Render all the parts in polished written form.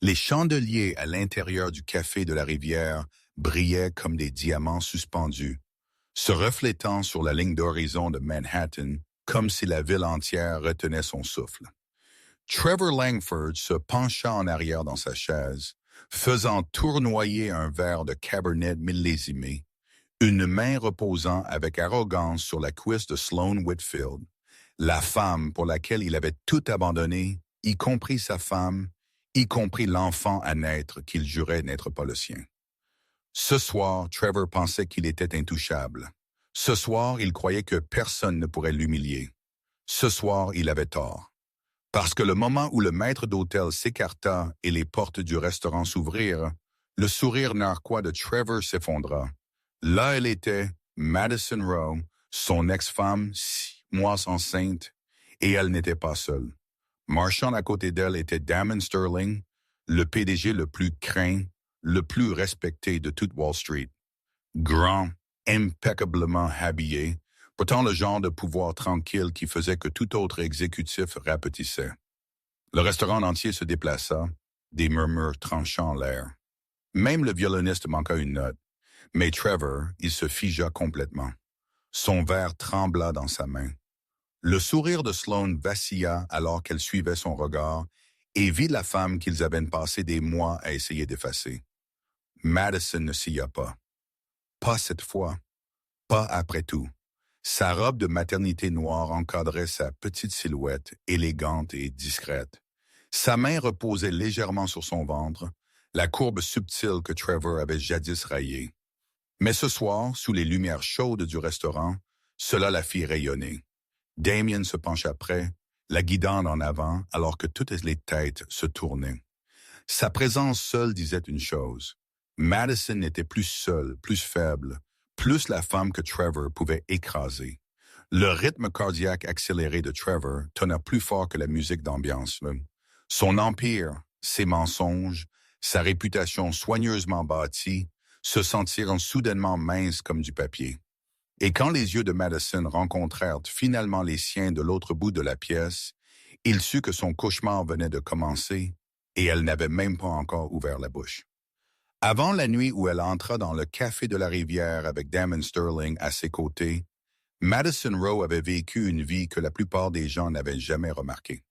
Les chandeliers à l'intérieur du café de la rivière brillaient comme des diamants suspendus, se reflétant sur la ligne d'horizon de Manhattan comme si la ville entière retenait son souffle. Trevor Langford se pencha en arrière dans sa chaise, faisant tournoyer un verre de Cabernet millésimé, une main reposant avec arrogance sur la cuisse de Sloane Whitfield, la femme pour laquelle il avait tout abandonné, y compris sa femme, y compris l'enfant à naître qu'il jurait n'être pas le sien. Ce soir, Trevor pensait qu'il était intouchable. Ce soir, il croyait que personne ne pourrait l'humilier. Ce soir, il avait tort. Parce que le moment où le maître d'hôtel s'écarta et les portes du restaurant s'ouvrirent, le sourire narquois de Trevor s'effondra. Là elle était, Madison Rowe, son ex-femme, 6 mois enceinte, et elle n'était pas seule. Marchant à côté d'elle était Damon Sterling, le PDG le plus craint, le plus respecté de toute Wall Street. Grand, impeccablement habillé, pourtant le genre de pouvoir tranquille qui faisait que tout autre exécutif rapetissait. Le restaurant entier se déplaça, des murmures tranchant l'air. Même le violoniste manqua une note, mais Trevor, il se figea complètement. Son verre trembla dans sa main. Le sourire de Sloane vacilla alors qu'elle suivait son regard et vit la femme qu'ils avaient passé des mois à essayer d'effacer. Madison ne sia pas. Pas cette fois. Pas après tout. Sa robe de maternité noire encadrait sa petite silhouette, élégante et discrète. Sa main reposait légèrement sur son ventre, la courbe subtile que Trevor avait jadis raillée. Mais ce soir, sous les lumières chaudes du restaurant, cela la fit rayonner. Damien se pencha près, la guidant en avant alors que toutes les têtes se tournaient. Sa présence seule disait une chose. Madison n'était plus seule, plus faible, plus la femme que Trevor pouvait écraser. Le rythme cardiaque accéléré de Trevor tonna plus fort que la musique d'ambiance. Son empire, ses mensonges, sa réputation soigneusement bâtie, se sentirent soudainement minces comme du papier. Et quand les yeux de Madison rencontrèrent finalement les siens de l'autre bout de la pièce, il sut que son cauchemar venait de commencer et elle n'avait même pas encore ouvert la bouche. Avant la nuit où elle entra dans le café de la rivière avec Damon Sterling à ses côtés, Madison Rowe avait vécu une vie que la plupart des gens n'avaient jamais remarquée.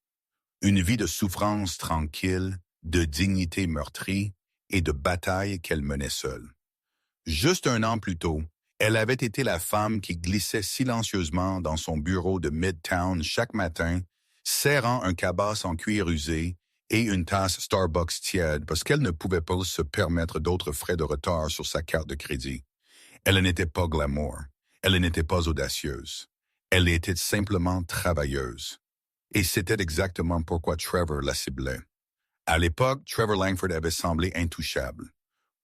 Une vie de souffrance tranquille, de dignité meurtrie et de bataille qu'elle menait seule. Juste 1 an plus tôt, elle avait été la femme qui glissait silencieusement dans son bureau de Midtown chaque matin, serrant un cabas en cuir usé et une tasse Starbucks tiède parce qu'elle ne pouvait pas se permettre d'autres frais de retard sur sa carte de crédit. Elle n'était pas glamour, elle n'était pas audacieuse. Elle était simplement travailleuse. Et c'était exactement pourquoi Trevor la ciblait. À l'époque, Trevor Langford avait semblé intouchable.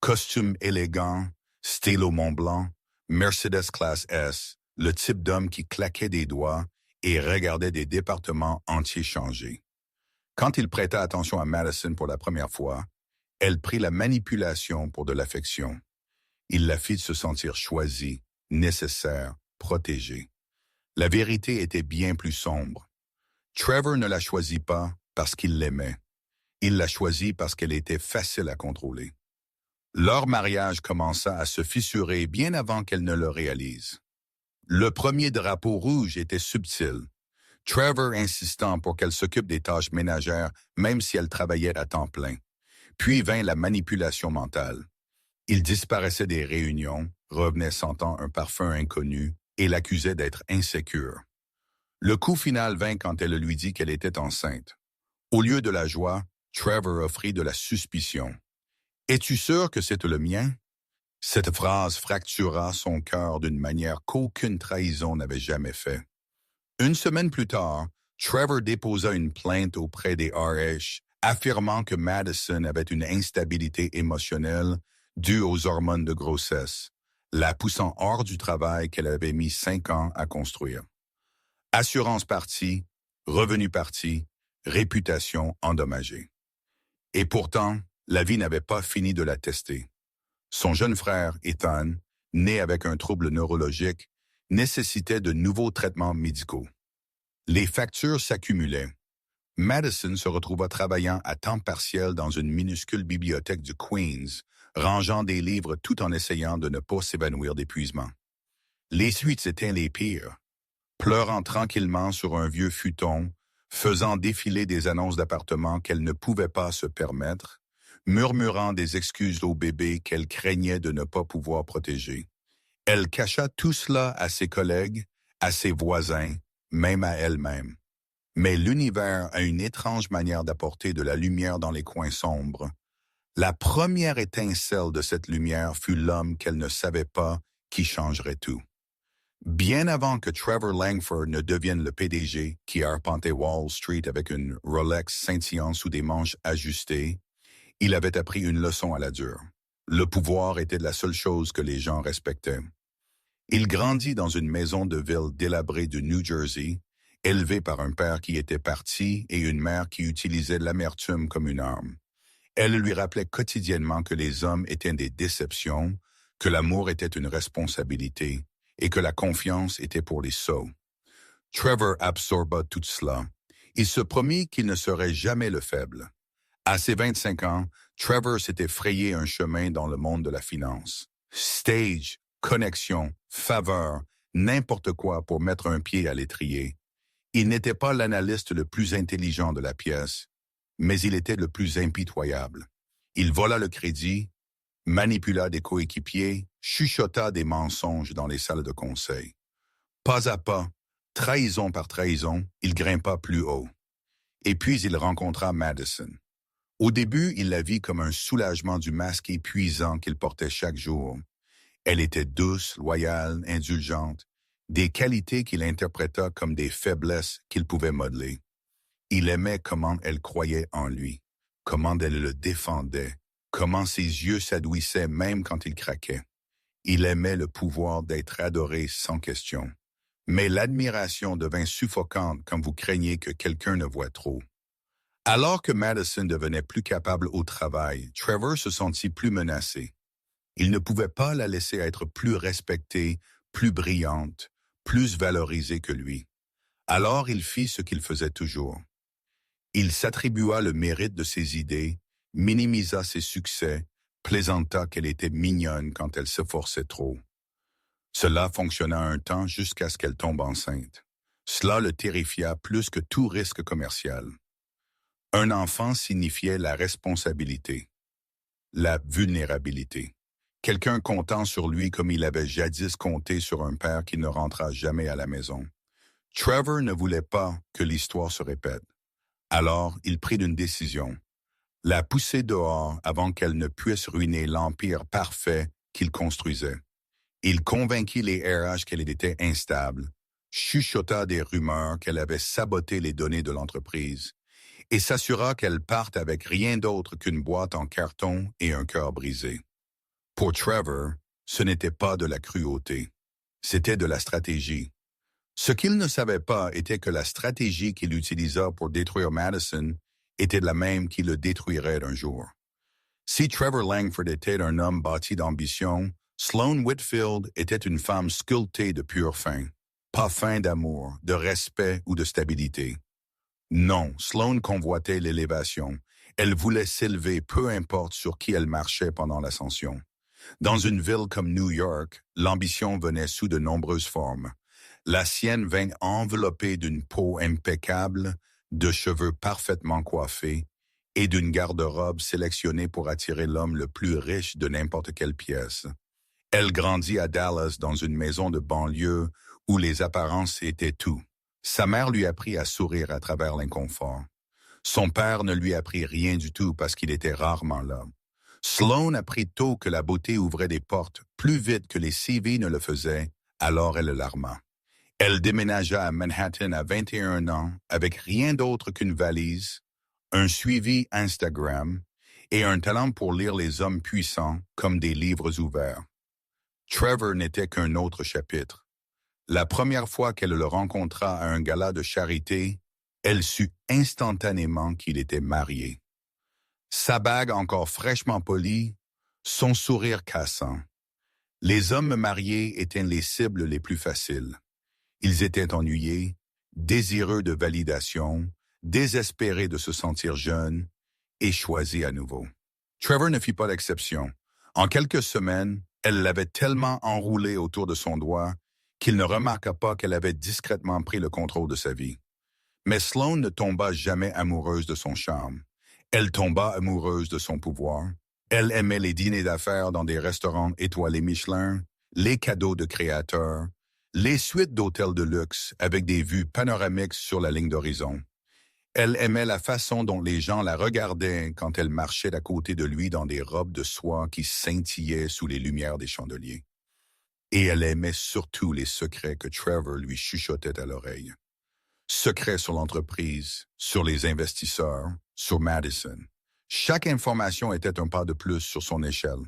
Costume élégant, stylo Montblanc, Mercedes Classe S, le type d'homme qui claquait des doigts et regardait des départements entiers changer. Quand il prêta attention à Madison pour la première fois, elle prit la manipulation pour de l'affection. Il la fit se sentir choisie, nécessaire, protégée. La vérité était bien plus sombre. Trevor ne la choisit pas parce qu'il l'aimait. Il la choisit parce qu'elle était facile à contrôler. Leur mariage commença à se fissurer bien avant qu'elle ne le réalise. Le premier drapeau rouge était subtil. Trevor insistant pour qu'elle s'occupe des tâches ménagères même si elle travaillait à temps plein. Puis vint la manipulation mentale. Il disparaissait des réunions, revenait sentant un parfum inconnu et l'accusait d'être insécure. Le coup final vint quand elle lui dit qu'elle était enceinte. Au lieu de la joie, Trevor offrit de la suspicion. « Es-tu sûr que c'est le mien? » Cette phrase fractura son cœur d'une manière qu'aucune trahison n'avait jamais fait. 1 semaine plus tard, Trevor déposa une plainte auprès des RH, affirmant que Madison avait une instabilité émotionnelle due aux hormones de grossesse, la poussant hors du travail qu'elle avait mis 5 ans à construire. Assurance partie, revenu parti, réputation endommagée. Et pourtant, la vie n'avait pas fini de la tester. Son jeune frère, Ethan, né avec un trouble neurologique, nécessitait de nouveaux traitements médicaux. Les factures s'accumulaient. Madison se retrouva travaillant à temps partiel dans une minuscule bibliothèque du Queens, rangeant des livres tout en essayant de ne pas s'évanouir d'épuisement. Les suites étaient les pires. Pleurant tranquillement sur un vieux futon, faisant défiler des annonces d'appartements qu'elle ne pouvait pas se permettre, murmurant des excuses au bébé qu'elle craignait de ne pas pouvoir protéger. Elle cacha tout cela à ses collègues, à ses voisins, même à elle-même. Mais l'univers a une étrange manière d'apporter de la lumière dans les coins sombres. La première étincelle de cette lumière fut l'homme qu'elle ne savait pas qui changerait tout. Bien avant que Trevor Langford ne devienne le PDG qui arpentait Wall Street avec une Rolex scintillant sous des manches ajustées, il avait appris une leçon à la dure. Le pouvoir était la seule chose que les gens respectaient. Il grandit dans une maison de ville délabrée du New Jersey, élevé par un père qui était parti et une mère qui utilisait l'amertume comme une arme. Elle lui rappelait quotidiennement que les hommes étaient des déceptions, que l'amour était une responsabilité et que la confiance était pour les sots. Trevor absorba tout cela. Il se promit qu'il ne serait jamais le faible. À ses 25 ans, Trevor s'était frayé un chemin dans le monde de la finance. Stage, connexion, faveur, n'importe quoi pour mettre un pied à l'étrier. Il n'était pas l'analyste le plus intelligent de la pièce, mais il était le plus impitoyable. Il vola le crédit, manipula des coéquipiers, chuchota des mensonges dans les salles de conseil. Pas à pas, trahison par trahison, il grimpa plus haut. Et puis il rencontra Madison. Au début, il la vit comme un soulagement du masque épuisant qu'il portait chaque jour. Elle était douce, loyale, indulgente, des qualités qu'il interpréta comme des faiblesses qu'il pouvait modeler. Il aimait comment elle croyait en lui, comment elle le défendait, comment ses yeux s'adoucissaient même quand il craquait. Il aimait le pouvoir d'être adoré sans question. Mais l'admiration devint suffocante quand vous craignez que quelqu'un ne voie trop. Alors que Madison devenait plus capable au travail, Trevor se sentit plus menacé. Il ne pouvait pas la laisser être plus respectée, plus brillante, plus valorisée que lui. Alors il fit ce qu'il faisait toujours. Il s'attribua le mérite de ses idées, minimisa ses succès, plaisanta qu'elle était mignonne quand elle s'efforçait trop. Cela fonctionna un temps jusqu'à ce qu'elle tombe enceinte. Cela le terrifia plus que tout risque commercial. Un enfant signifiait la responsabilité, la vulnérabilité. Quelqu'un comptant sur lui comme il avait jadis compté sur un père qui ne rentra jamais à la maison. Trevor ne voulait pas que l'histoire se répète. Alors, il prit une décision. La pousser dehors avant qu'elle ne puisse ruiner l'empire parfait qu'il construisait. Il convainquit les RH qu'elle était instable, chuchota des rumeurs qu'elle avait saboté les données de l'entreprise et s'assura qu'elle parte avec rien d'autre qu'une boîte en carton et un cœur brisé. Pour Trevor, ce n'était pas de la cruauté, c'était de la stratégie. Ce qu'il ne savait pas était que la stratégie qu'il utilisa pour détruire Madison était la même qui le détruirait un jour. Si Trevor Langford était un homme bâti d'ambition, Sloane Whitfield était une femme sculptée de pure faim, pas faim d'amour, de respect ou de stabilité. Non, Sloane convoitait l'élévation. Elle voulait s'élever peu importe sur qui elle marchait pendant l'ascension. Dans une ville comme New York, l'ambition venait sous de nombreuses formes. La sienne vint enveloppée d'une peau impeccable, de cheveux parfaitement coiffés et d'une garde-robe sélectionnée pour attirer l'homme le plus riche de n'importe quelle pièce. Elle grandit à Dallas dans une maison de banlieue où les apparences étaient tout. Sa mère lui apprit à sourire à travers l'inconfort. Son père ne lui apprit rien du tout parce qu'il était rarement là. Sloane apprit tôt que la beauté ouvrait des portes plus vite que les CV ne le faisaient, alors elle l'arma. Elle déménagea à Manhattan à 21 ans avec rien d'autre qu'une valise, un suivi Instagram et un talent pour lire les hommes puissants comme des livres ouverts. Trevor n'était qu'un autre chapitre. La première fois qu'elle le rencontra à un gala de charité, elle sut instantanément qu'il était marié. Sa bague encore fraîchement polie, son sourire cassant. Les hommes mariés étaient les cibles les plus faciles. Ils étaient ennuyés, désireux de validation, désespéré de se sentir jeune, et choisi à nouveau. Trevor ne fit pas d'exception. En quelques semaines, elle l'avait tellement enroulé autour de son doigt qu'il ne remarqua pas qu'elle avait discrètement pris le contrôle de sa vie. Mais Sloane ne tomba jamais amoureuse de son charme. Elle tomba amoureuse de son pouvoir. Elle aimait les dîners d'affaires dans des restaurants étoilés Michelin, les cadeaux de créateurs, les suites d'hôtels de luxe avec des vues panoramiques sur la ligne d'horizon. Elle aimait la façon dont les gens la regardaient quand elle marchait à côté de lui dans des robes de soie qui scintillaient sous les lumières des chandeliers. Et elle aimait surtout les secrets que Trevor lui chuchotait à l'oreille. Secrets sur l'entreprise, sur les investisseurs, sur Madison. Chaque information était un pas de plus sur son échelle.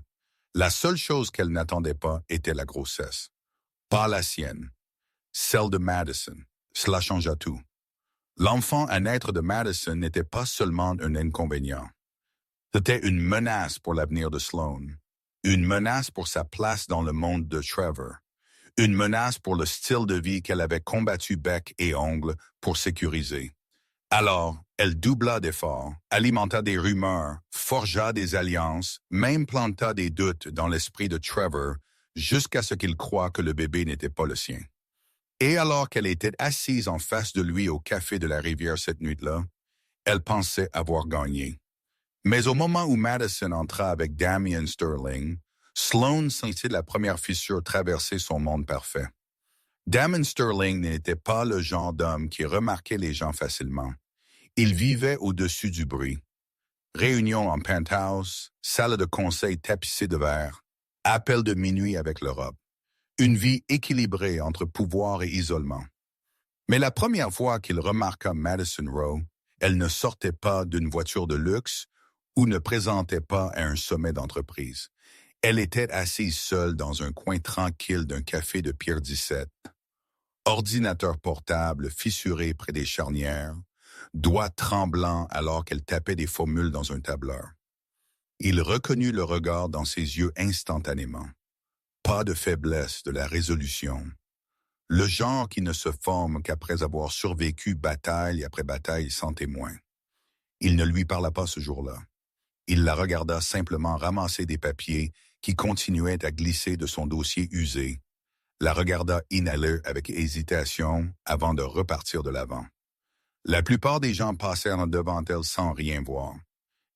La seule chose qu'elle n'attendait pas était la grossesse. Pas la sienne, celle de Madison. Cela changea tout. L'enfant à naître de Madison n'était pas seulement un inconvénient. C'était une menace pour l'avenir de Sloane, une menace pour sa place dans le monde de Trevor, une menace pour le style de vie qu'elle avait combattu bec et ongle pour sécuriser. Alors, elle doubla d'efforts, alimenta des rumeurs, forgea des alliances, même planta des doutes dans l'esprit de Trevor jusqu'à ce qu'il croie que le bébé n'était pas le sien. Et alors qu'elle était assise en face de lui au café de la rivière cette nuit-là, elle pensait avoir gagné. Mais au moment où Madison entra avec Damian Sterling, Sloane sentit la première fissure traverser son monde parfait. Damian Sterling n'était pas le genre d'homme qui remarquait les gens facilement. Il vivait au-dessus du bruit. Réunions en penthouse, salle de conseil tapissée de verre, appel de minuit avec l'Europe. Une vie équilibrée entre pouvoir et isolement. Mais la première fois qu'il remarqua Madison Rowe, elle ne sortait pas d'une voiture de luxe ou ne présentait pas à un sommet d'entreprise. Elle était assise seule dans un coin tranquille d'un café de Pierre XVII. Ordinateur portable fissuré près des charnières, doigts tremblants alors qu'elle tapait des formules dans un tableur. Il reconnut le regard dans ses yeux instantanément. Pas de faiblesse, de la résolution. Le genre qui ne se forme qu'après avoir survécu bataille après bataille sans témoin. Il ne lui parla pas ce jour-là. Il la regarda simplement ramasser des papiers qui continuaient à glisser de son dossier usé, la regarda inhaler avec hésitation avant de repartir de l'avant. La plupart des gens passèrent devant elle sans rien voir.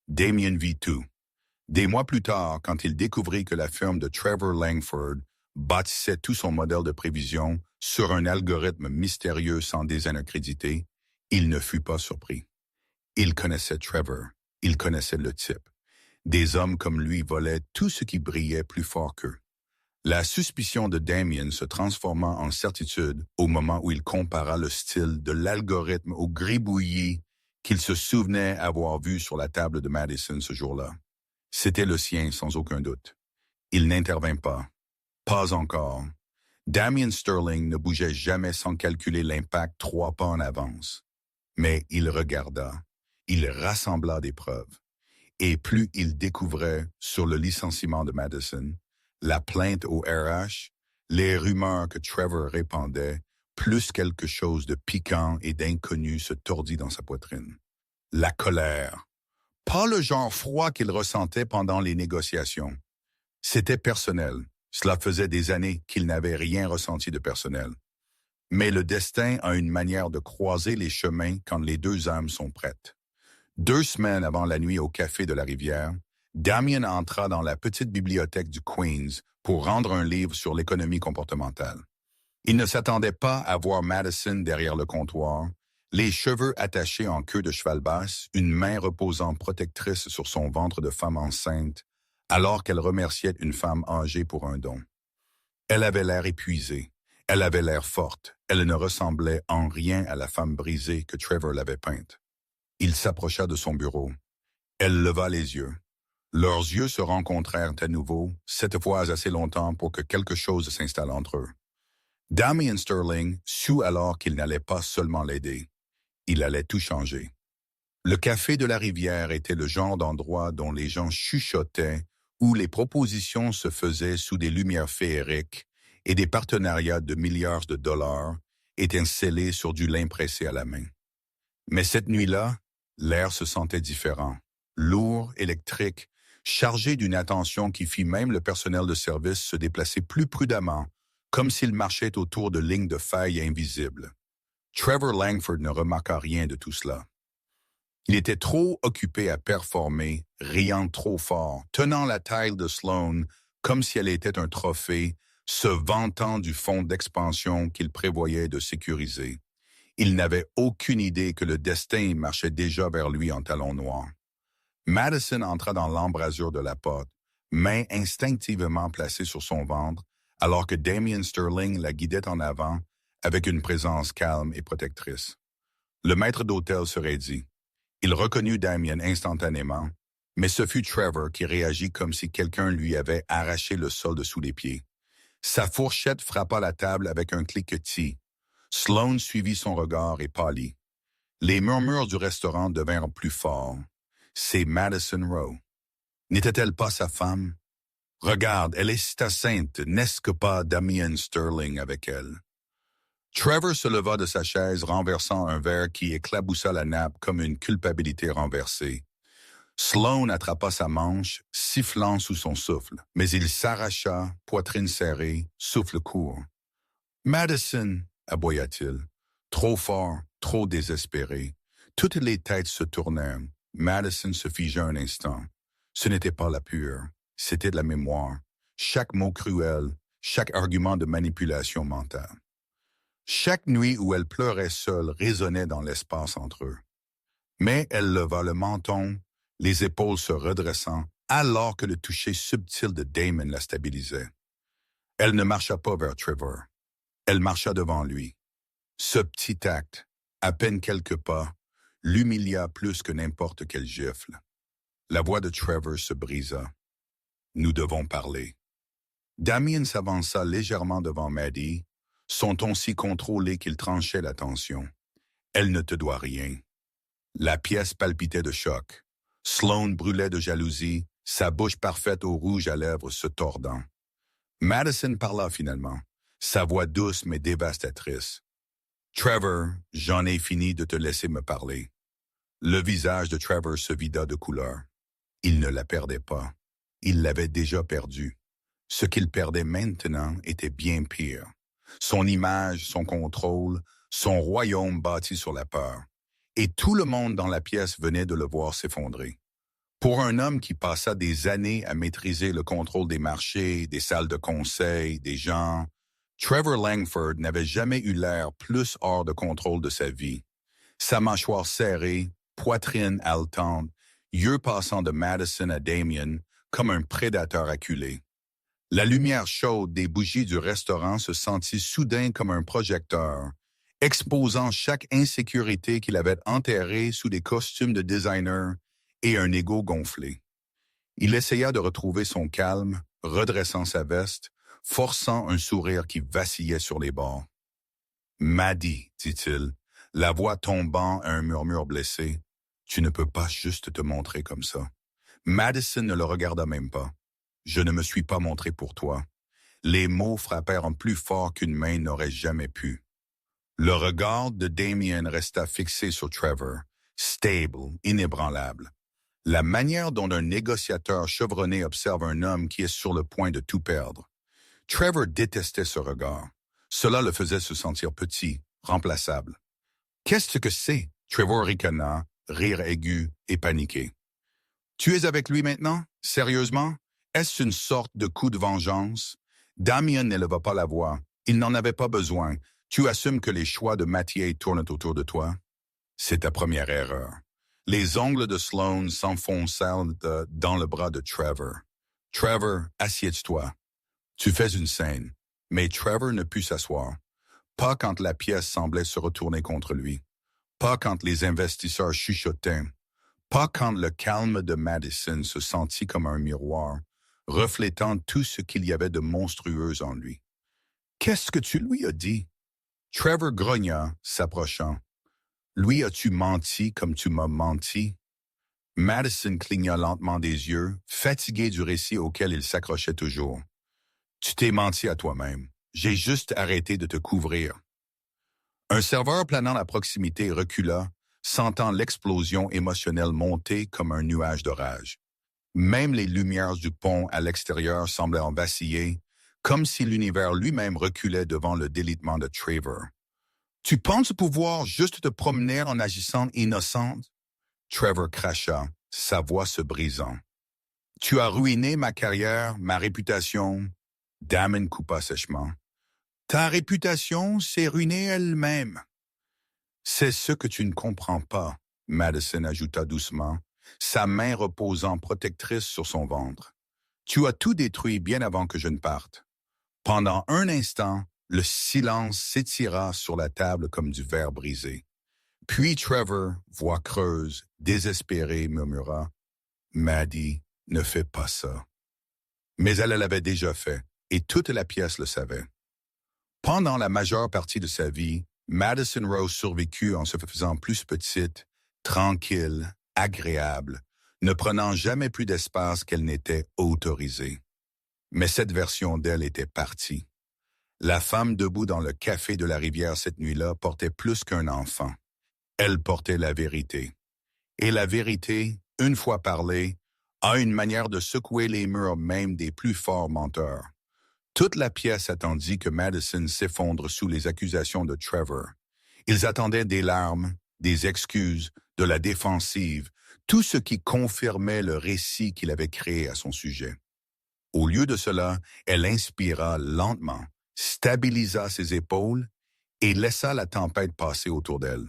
Damien vit tout. Des mois plus tard, quand il découvrit que la firme de Trevor Langford bâtissait tout son modèle de prévision sur un algorithme mystérieux sans design accrédité, il ne fut pas surpris. Il connaissait Trevor, il connaissait le type. Des hommes comme lui volaient tout ce qui brillait plus fort qu'eux. La suspicion de Damien se transforma en certitude au moment où il compara le style de l'algorithme au gribouillis qu'il se souvenait avoir vu sur la table de Madison ce jour-là. C'était le sien sans aucun doute. Il n'intervint pas. Pas encore. Damian Sterling ne bougeait jamais sans calculer l'impact 3 pas en avance. Mais il regarda. Il rassembla des preuves. Et plus il découvrait sur le licenciement de Madison, la plainte au RH, les rumeurs que Trevor répandait, plus quelque chose de piquant et d'inconnu se tordit dans sa poitrine. La colère. Pas le genre froid qu'il ressentait pendant les négociations. C'était personnel. Cela faisait des années qu'il n'avait rien ressenti de personnel. Mais le destin a une manière de croiser les chemins quand les deux âmes sont prêtes. 2 semaines avant la nuit au café de la rivière, Damien entra dans la petite bibliothèque du Queens pour rendre un livre sur l'économie comportementale. Il ne s'attendait pas à voir Madison derrière le comptoir, les cheveux attachés en queue de cheval basse, une main reposant protectrice sur son ventre de femme enceinte, alors qu'elle remerciait une femme âgée pour un don. Elle avait l'air épuisée, elle avait l'air forte, elle ne ressemblait en rien à la femme brisée que Trevor l'avait peinte. Il s'approcha de son bureau. Elle leva les yeux. Leurs yeux se rencontrèrent à nouveau, cette fois assez longtemps pour que quelque chose s'installe entre eux. Damian Sterling sut alors qu'il n'allait pas seulement l'aider. Il allait tout changer. Le café de la rivière était le genre d'endroit dont les gens chuchotaient, où les propositions se faisaient sous des lumières féeriques et des partenariats de milliards de dollars étaient scellés sur du lin pressé à la main. Mais cette nuit-là, l'air se sentait différent. Lourd, électrique, chargé d'une attention qui fit même le personnel de service se déplacer plus prudemment, comme s'il marchait autour de lignes de faille invisibles. Trevor Langford ne remarqua rien de tout cela. Il était trop occupé à performer, riant trop fort, tenant la taille de Sloane comme si elle était un trophée, se vantant du fonds d'expansion qu'il prévoyait de sécuriser. Il n'avait aucune idée que le destin marchait déjà vers lui en talons noirs. Madison entra dans l'embrasure de la porte, main instinctivement placée sur son ventre, alors que Damien Sterling la guidait en avant avec une présence calme et protectrice. Le maître d'hôtel se raidit. Il reconnut Damien instantanément, mais ce fut Trevor qui réagit comme si quelqu'un lui avait arraché le sol de sous les pieds. Sa fourchette frappa la table avec un cliquetis. Sloane suivit son regard et pâlit. Les murmures du restaurant devinrent plus forts. C'est Madison Rowe. N'était-elle pas sa femme? Regarde, elle est sainte, n'est-ce que pas Damien Sterling avec elle? Trevor se leva de sa chaise, renversant un verre qui éclaboussa la nappe comme une culpabilité renversée. Sloane attrapa sa manche, sifflant sous son souffle, mais il s'arracha, poitrine serrée, souffle court. « Madison !» aboya-t-il. Trop fort, trop désespéré. Toutes les têtes se tournèrent. Madison se figea un instant. Ce n'était pas la pure, c'était de la mémoire. Chaque mot cruel, chaque argument de manipulation mentale. Chaque nuit où elle pleurait seule résonnait dans l'espace entre eux. Mais elle leva le menton, les épaules se redressant, alors que le toucher subtil de Damon la stabilisait. Elle ne marcha pas vers Trevor. Elle marcha devant lui. Ce petit acte, à peine quelques pas, l'humilia plus que n'importe quel gifle. La voix de Trevor se brisa. « Nous devons parler. » Damien s'avança légèrement devant Maddie, son ton si contrôlé qu'il tranchait la tension. « Elle ne te doit rien. » La pièce palpitait de choc. Sloane brûlait de jalousie, sa bouche parfaite au rouge à lèvres se tordant. Madison parla finalement, sa voix douce mais dévastatrice. « Trevor, j'en ai fini de te laisser me parler. » Le visage de Trevor se vida de couleur. Il ne la perdait pas. Il l'avait déjà perdue. Ce qu'il perdait maintenant était bien pire. Son image, son contrôle, son royaume bâti sur la peur. Et tout le monde dans la pièce venait de le voir s'effondrer. Pour un homme qui passa des années à maîtriser le contrôle des marchés, des salles de conseil, des gens, Trevor Langford n'avait jamais eu l'air plus hors de contrôle de sa vie. Sa mâchoire serrée, poitrine haletante, yeux passant de Madison à Damien comme un prédateur acculé. La lumière chaude des bougies du restaurant se sentit soudain comme un projecteur, exposant chaque insécurité qu'il avait enterrée sous des costumes de designer et un ego gonflé. Il essaya de retrouver son calme, redressant sa veste, forçant un sourire qui vacillait sur les bords. « Maddie, dit-il, la voix tombant à un murmure blessé, « tu ne peux pas juste te montrer comme ça. » Madison ne le regarda même pas. « Je ne me suis pas montré pour toi. » Les mots frappèrent en plus fort qu'une main n'aurait jamais pu. Le regard de Damien resta fixé sur Trevor, stable, inébranlable. La manière dont un négociateur chevronné observe un homme qui est sur le point de tout perdre. Trevor détestait ce regard. Cela le faisait se sentir petit, remplaçable. « Qu'est-ce que c'est? » Trevor ricana, rire aigu et paniqué. « Tu es avec lui maintenant? Sérieusement? Est-ce une sorte de coup de vengeance? » Damien n'éleva pas la voix. Il n'en avait pas besoin. Tu assumes que les choix de Mathieu tournent autour de toi? C'est ta première erreur. Les ongles de Sloane s'enfoncèrent dans le bras de Trevor. « Trevor, assieds-toi. » Tu fais une scène. Mais Trevor ne put s'asseoir. Pas quand la pièce semblait se retourner contre lui. Pas quand les investisseurs chuchotaient. Pas quand le calme de Madison se sentit comme un miroir, reflétant tout ce qu'il y avait de monstrueux en lui. « Qu'est-ce que tu lui as dit? » Trevor grogna, s'approchant. « Lui as-tu menti comme tu m'as menti? » Madison cligna lentement des yeux, fatigué du récit auquel il s'accrochait toujours. « Tu t'es menti à toi-même. J'ai juste arrêté de te couvrir. » Un serveur planant à proximité recula, sentant l'explosion émotionnelle monter comme un nuage d'orage. Même les lumières du pont à l'extérieur semblaient en vaciller, comme si l'univers lui-même reculait devant le délitement de Trevor. « Tu penses pouvoir juste te promener en agissant innocente? » Trevor cracha, sa voix se brisant. « Tu as ruiné ma carrière, ma réputation. » Damon coupa sèchement. « Ta réputation s'est ruinée elle-même. » « C'est ce que tu ne comprends pas, » Madison ajouta doucement, sa main reposant protectrice sur son ventre. « Tu as tout détruit bien avant que je ne parte. » Pendant un instant, le silence s'étira sur la table comme du verre brisé. Puis Trevor, voix creuse, désespéré, murmura « Maddie, ne fais pas ça. » Mais elle l'avait déjà fait, et toute la pièce le savait. Pendant la majeure partie de sa vie, Madison Rose survécut en se faisant plus petite, tranquille, agréable, ne prenant jamais plus d'espace qu'elle n'était autorisée. Mais cette version d'elle était partie. La femme debout dans le café de la rivière cette nuit-là portait plus qu'un enfant. Elle portait la vérité. Et la vérité, une fois parlée, a une manière de secouer les murs même des plus forts menteurs. Toute la pièce attendit que Madison s'effondre sous les accusations de Trevor. Ils attendaient des larmes, des excuses, de la défensive, tout ce qui confirmait le récit qu'il avait créé à son sujet. Au lieu de cela, elle inspira lentement, stabilisa ses épaules et laissa la tempête passer autour d'elle.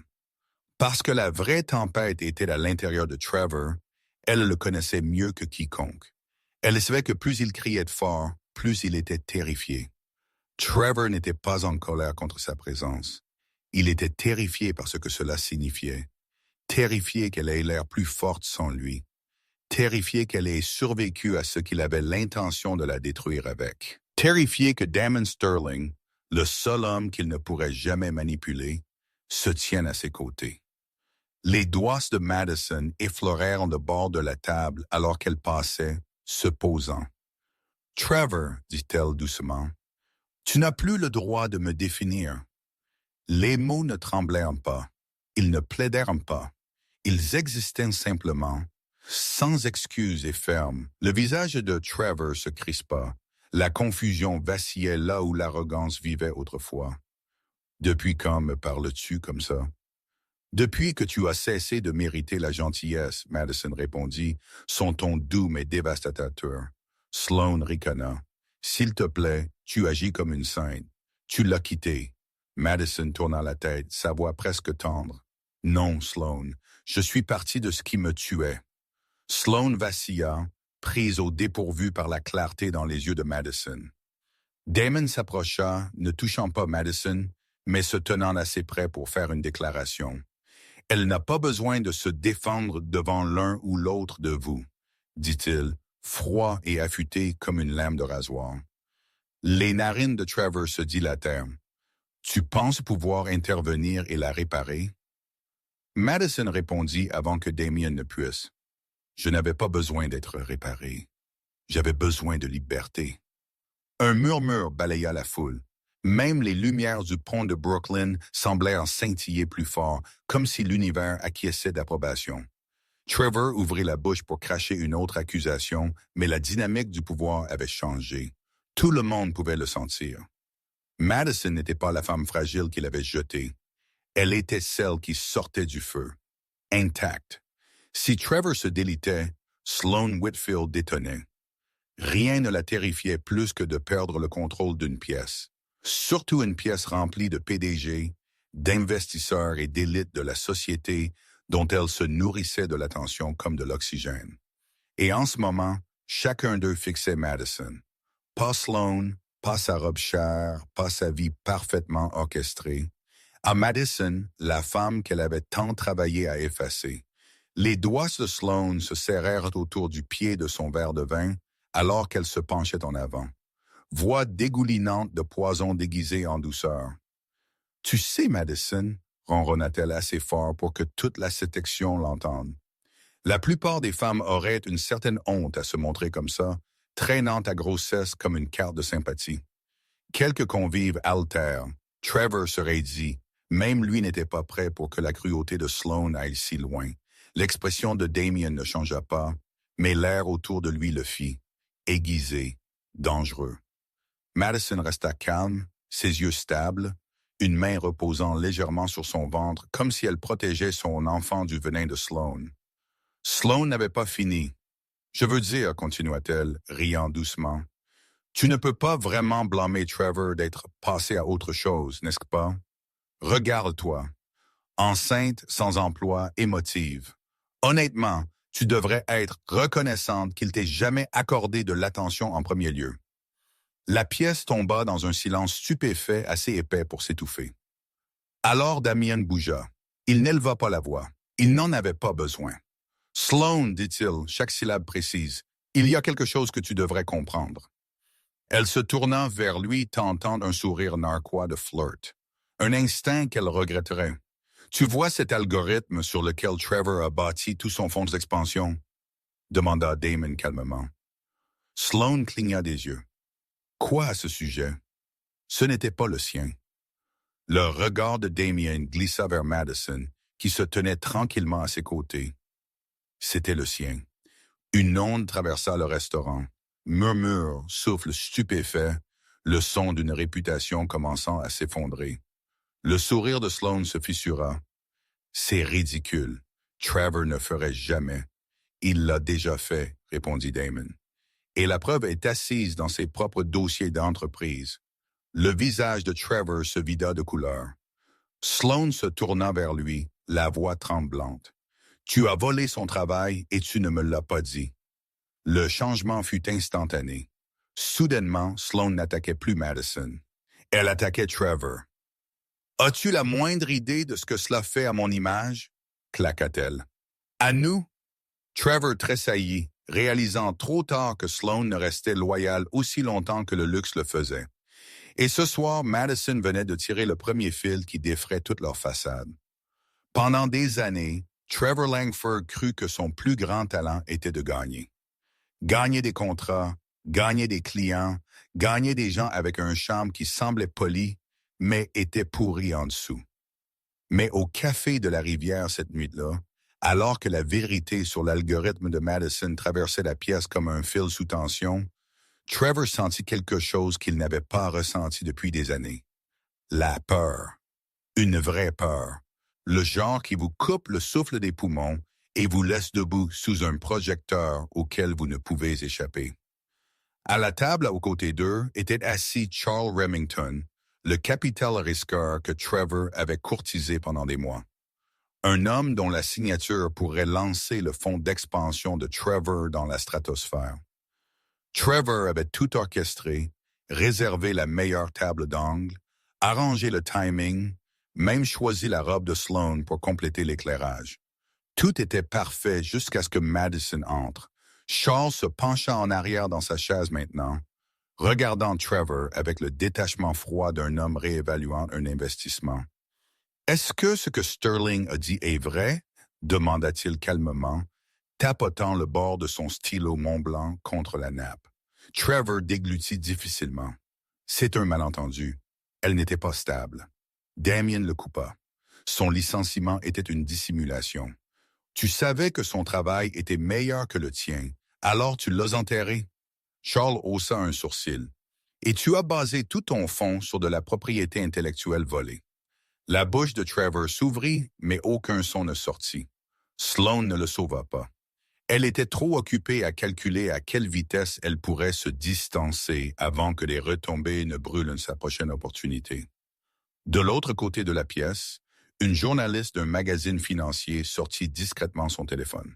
Parce que la vraie tempête était à l'intérieur de Trevor, elle le connaissait mieux que quiconque. Elle savait que plus il criait fort, plus il était terrifié. Trevor n'était pas en colère contre sa présence. Il était terrifié par ce que cela signifiait. Terrifié qu'elle ait l'air plus forte sans lui. Terrifié qu'elle ait survécu à ce qu'il avait l'intention de la détruire avec. Terrifié que Damon Sterling, le seul homme qu'il ne pourrait jamais manipuler, se tienne à ses côtés. Les doigts de Madison effleurèrent le bord de la table alors qu'elle passait, se posant. « Trevor, dit-elle doucement, tu n'as plus le droit de me définir. » Les mots ne tremblèrent pas, ils ne plaidèrent pas, ils existaient simplement, sans excuse et ferme. Le visage de Trevor se crispa, la confusion vacillait là où l'arrogance vivait autrefois. « Depuis quand me parles-tu comme ça? » « Depuis que tu as cessé de mériter la gentillesse, » Madison répondit, son ton doux mais dévastateur. Sloane ricana. « S'il te plaît, tu agis comme une sainte. Tu l'as quitté. » Madison tourna la tête, sa voix presque tendre. « Non, Sloane, je suis parti de ce qui me tuait. » Sloane vacilla, prise au dépourvu par la clarté dans les yeux de Madison. Damon s'approcha, ne touchant pas Madison, mais se tenant assez près pour faire une déclaration. « Elle n'a pas besoin de se défendre devant l'un ou l'autre de vous, » dit-il, froid et affûté comme une lame de rasoir. Les narines de Trevor se dilatèrent. « Tu penses pouvoir intervenir et la réparer? » Madison répondit avant que Damien ne puisse. « Je n'avais pas besoin d'être réparé. J'avais besoin de liberté. » Un murmure balaya la foule. Même les lumières du pont de Brooklyn semblèrent scintiller plus fort, comme si l'univers acquiesçait d'approbation. Trevor ouvrit la bouche pour cracher une autre accusation, mais la dynamique du pouvoir avait changé. Tout le monde pouvait le sentir. Madison n'était pas la femme fragile qu'il avait jetée. Elle était celle qui sortait du feu, intacte. Si Trevor se délitait, Sloane Whitfield détonnait. Rien ne la terrifiait plus que de perdre le contrôle d'une pièce. Surtout une pièce remplie de PDG, d'investisseurs et d'élites de la société dont elle se nourrissait de l'attention comme de l'oxygène. Et en ce moment, chacun d'eux fixait Madison. Pas Sloane, pas sa robe chère, pas sa vie parfaitement orchestrée. À Madison, la femme qu'elle avait tant travaillé à effacer. Les doigts de Sloane se serrèrent autour du pied de son verre de vin alors qu'elle se penchait en avant. Voix dégoulinante de poison déguisé en douceur. « Tu sais, Madison, » ronronna-t-elle assez fort pour que toute la sélection l'entende. La plupart des femmes auraient une certaine honte à se montrer comme ça, traînant ta grossesse comme une carte de sympathie. Quelques convives altèrent. Trevor serait dit, Même lui n'était pas prêt pour que la cruauté de Sloan aille si loin. L'expression de Damien ne changea pas, mais l'air autour de lui le fit, aiguisé, dangereux. Madison resta calme, ses yeux stables, une main reposant légèrement sur son ventre comme si elle protégeait son enfant du venin de Sloan. Sloan n'avait pas fini. Je veux dire, continua-t-elle, riant doucement, tu ne peux pas vraiment blâmer Trevor d'être passé à autre chose, n'est-ce pas? Regarde-toi, enceinte, sans emploi, émotive. Honnêtement, tu devrais être reconnaissante qu'il t'ait jamais accordé de l'attention en premier lieu. La pièce tomba dans un silence stupéfait assez épais pour s'étouffer. Alors Damien bougea. Il n'éleva pas la voix. Il n'en avait pas besoin. Sloan, dit-il, chaque syllabe précise, il y a quelque chose que tu devrais comprendre. Elle se tourna vers lui, tentant un sourire narquois de flirt. Un instinct qu'elle regretterait. Tu vois cet algorithme sur lequel Trevor a bâti tout son fonds d'expansion? Demanda Damon calmement. Sloan cligna des yeux. Quoi à ce sujet? Ce n'était pas le sien. Le regard de Damien glissa vers Madison, qui se tenait tranquillement à ses côtés. C'était le sien. Une onde traversa le restaurant. Murmure, souffle stupéfait, le son d'une réputation commençant à s'effondrer. Le sourire de Sloan se fissura. C'est ridicule. Trevor ne ferait jamais. Il l'a déjà fait, répondit Damon. Et la preuve est assise dans ses propres dossiers d'entreprise. Le visage de Trevor se vida de couleur. Sloan se tourna vers lui, la voix tremblante. Tu as volé son travail et tu ne me l'as pas dit. Le changement fut instantané. Soudainement, Sloan n'attaquait plus Madison. Elle attaquait Trevor. As-tu la moindre idée de ce que cela fait à mon image? Claqua-t-elle. À nous? Trevor tressaillit, réalisant trop tard que Sloan ne restait loyal aussi longtemps que le luxe le faisait. Et ce soir, Madison venait de tirer le premier fil qui défrait toute leur façade. Pendant des années, Trevor Langford crut que son plus grand talent était de gagner. Gagner des contrats, gagner des clients, gagner des gens avec un charme qui semblait poli, mais était pourri en dessous. Mais au café de la rivière cette nuit-là, alors que la vérité sur l'algorithme de Madison traversait la pièce comme un fil sous tension, Trevor sentit quelque chose qu'il n'avait pas ressenti depuis des années. La peur. Une vraie peur. Le genre qui vous coupe le souffle des poumons et vous laisse debout sous un projecteur auquel vous ne pouvez échapper. À la table aux côtés d'eux était assis Charles Remington, le capital risqueur que Trevor avait courtisé pendant des mois. Un homme dont la signature pourrait lancer le fonds d'expansion de Trevor dans la stratosphère. Trevor avait tout orchestré, réservé la meilleure table d'angle, arrangé le timing, même choisi la robe de Sloan pour compléter l'éclairage. Tout était parfait jusqu'à ce que Madison entre. Charles se pencha en arrière dans sa chaise maintenant, regardant Trevor avec le détachement froid d'un homme réévaluant un investissement. « Est-ce que ce que Sterling a dit est vrai? » demanda-t-il calmement, tapotant le bord de son stylo Montblanc contre la nappe. Trevor déglutit difficilement. « C'est un malentendu. Elle n'était pas stable. » Damien le coupa. Son licenciement était une dissimulation. Tu savais que son travail était meilleur que le tien, alors tu l'as enterré. Charles haussa un sourcil. Et tu as basé tout ton fonds sur de la propriété intellectuelle volée. La bouche de Trevor s'ouvrit, mais aucun son ne sortit. Sloan ne le sauva pas. Elle était trop occupée à calculer à quelle vitesse elle pourrait se distancer avant que les retombées ne brûlent sa prochaine opportunité. De l'autre côté de la pièce, une journaliste d'un magazine financier sortit discrètement son téléphone.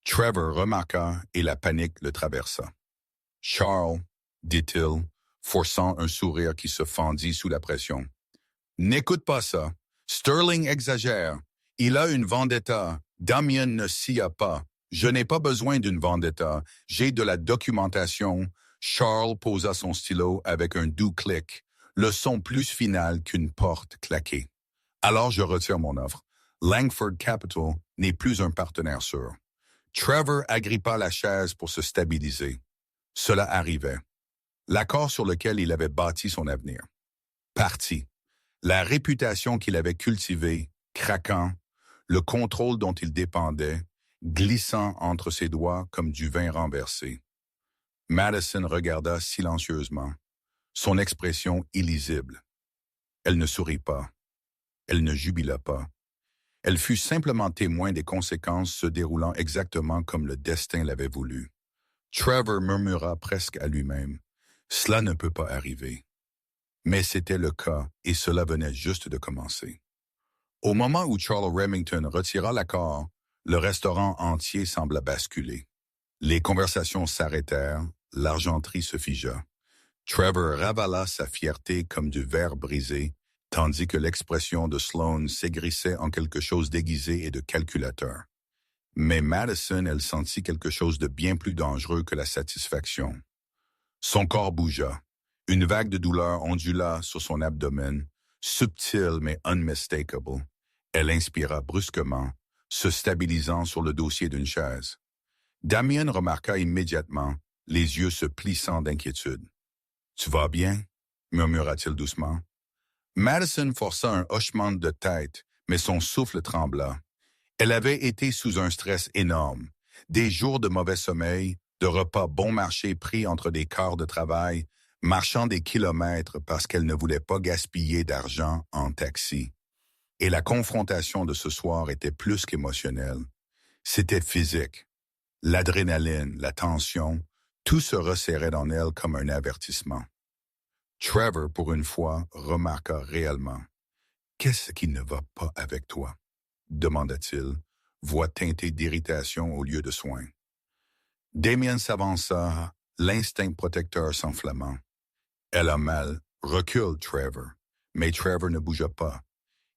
Trevor remarqua et la panique le traversa. « Charles, dit-il, forçant un sourire qui se fendit sous la pression. « N'écoute pas ça. Sterling exagère. Il a une vendetta. Damien ne s'y a pas. Je n'ai pas besoin d'une vendetta. J'ai de la documentation. » Charles posa son stylo avec un doux clic, le son plus final qu'une porte claquée. « Alors je retire mon offre. Langford Capital n'est plus un partenaire sûr. » Trevor agrippa la chaise pour se stabiliser. Cela arrivait. L'accord sur lequel il avait bâti son avenir. Parti. La réputation qu'il avait cultivée, craquant, le contrôle dont il dépendait, glissant entre ses doigts comme du vin renversé. Madison regarda silencieusement, son expression illisible. Elle ne sourit pas. Elle ne jubila pas. Elle fut simplement témoin des conséquences se déroulant exactement comme le destin l'avait voulu. Trevor murmura presque à lui-même. Cela ne peut pas arriver. Mais c'était le cas et cela venait juste de commencer. Au moment où Charles Remington retira l'accord, le restaurant entier sembla basculer. Les conversations s'arrêtèrent, l'argenterie se figea. Trevor ravala sa fierté comme du verre brisé, tandis que l'expression de Sloane s'aigrissait en quelque chose d'aiguisé et de calculateur. Mais Madison, elle sentit quelque chose de bien plus dangereux que la satisfaction. Son corps bougea. Une vague de douleur ondula sur son abdomen, subtile mais unmistakable. Elle inspira brusquement, se stabilisant sur le dossier d'une chaise. Damien remarqua immédiatement, les yeux se plissant d'inquiétude. « Tu vas bien? » murmura-t-il doucement. Madison força un hochement de tête, mais son souffle trembla. Elle avait été sous un stress énorme. Des jours de mauvais sommeil, de repas bon marché pris entre des quarts de travail, marchant des kilomètres parce qu'elle ne voulait pas gaspiller d'argent en taxi. Et la confrontation de ce soir était plus qu'émotionnelle. C'était physique. L'adrénaline, la tension, tout se resserrait dans elle comme un avertissement. Trevor, pour une fois, remarqua réellement. « Qu'est-ce qui ne va pas avec toi? » demanda-t-il, voix teintée d'irritation au lieu de soin. Damien s'avança, l'instinct protecteur s'enflammant. « Elle a mal. Recule, Trevor. » Mais Trevor ne bougea pas.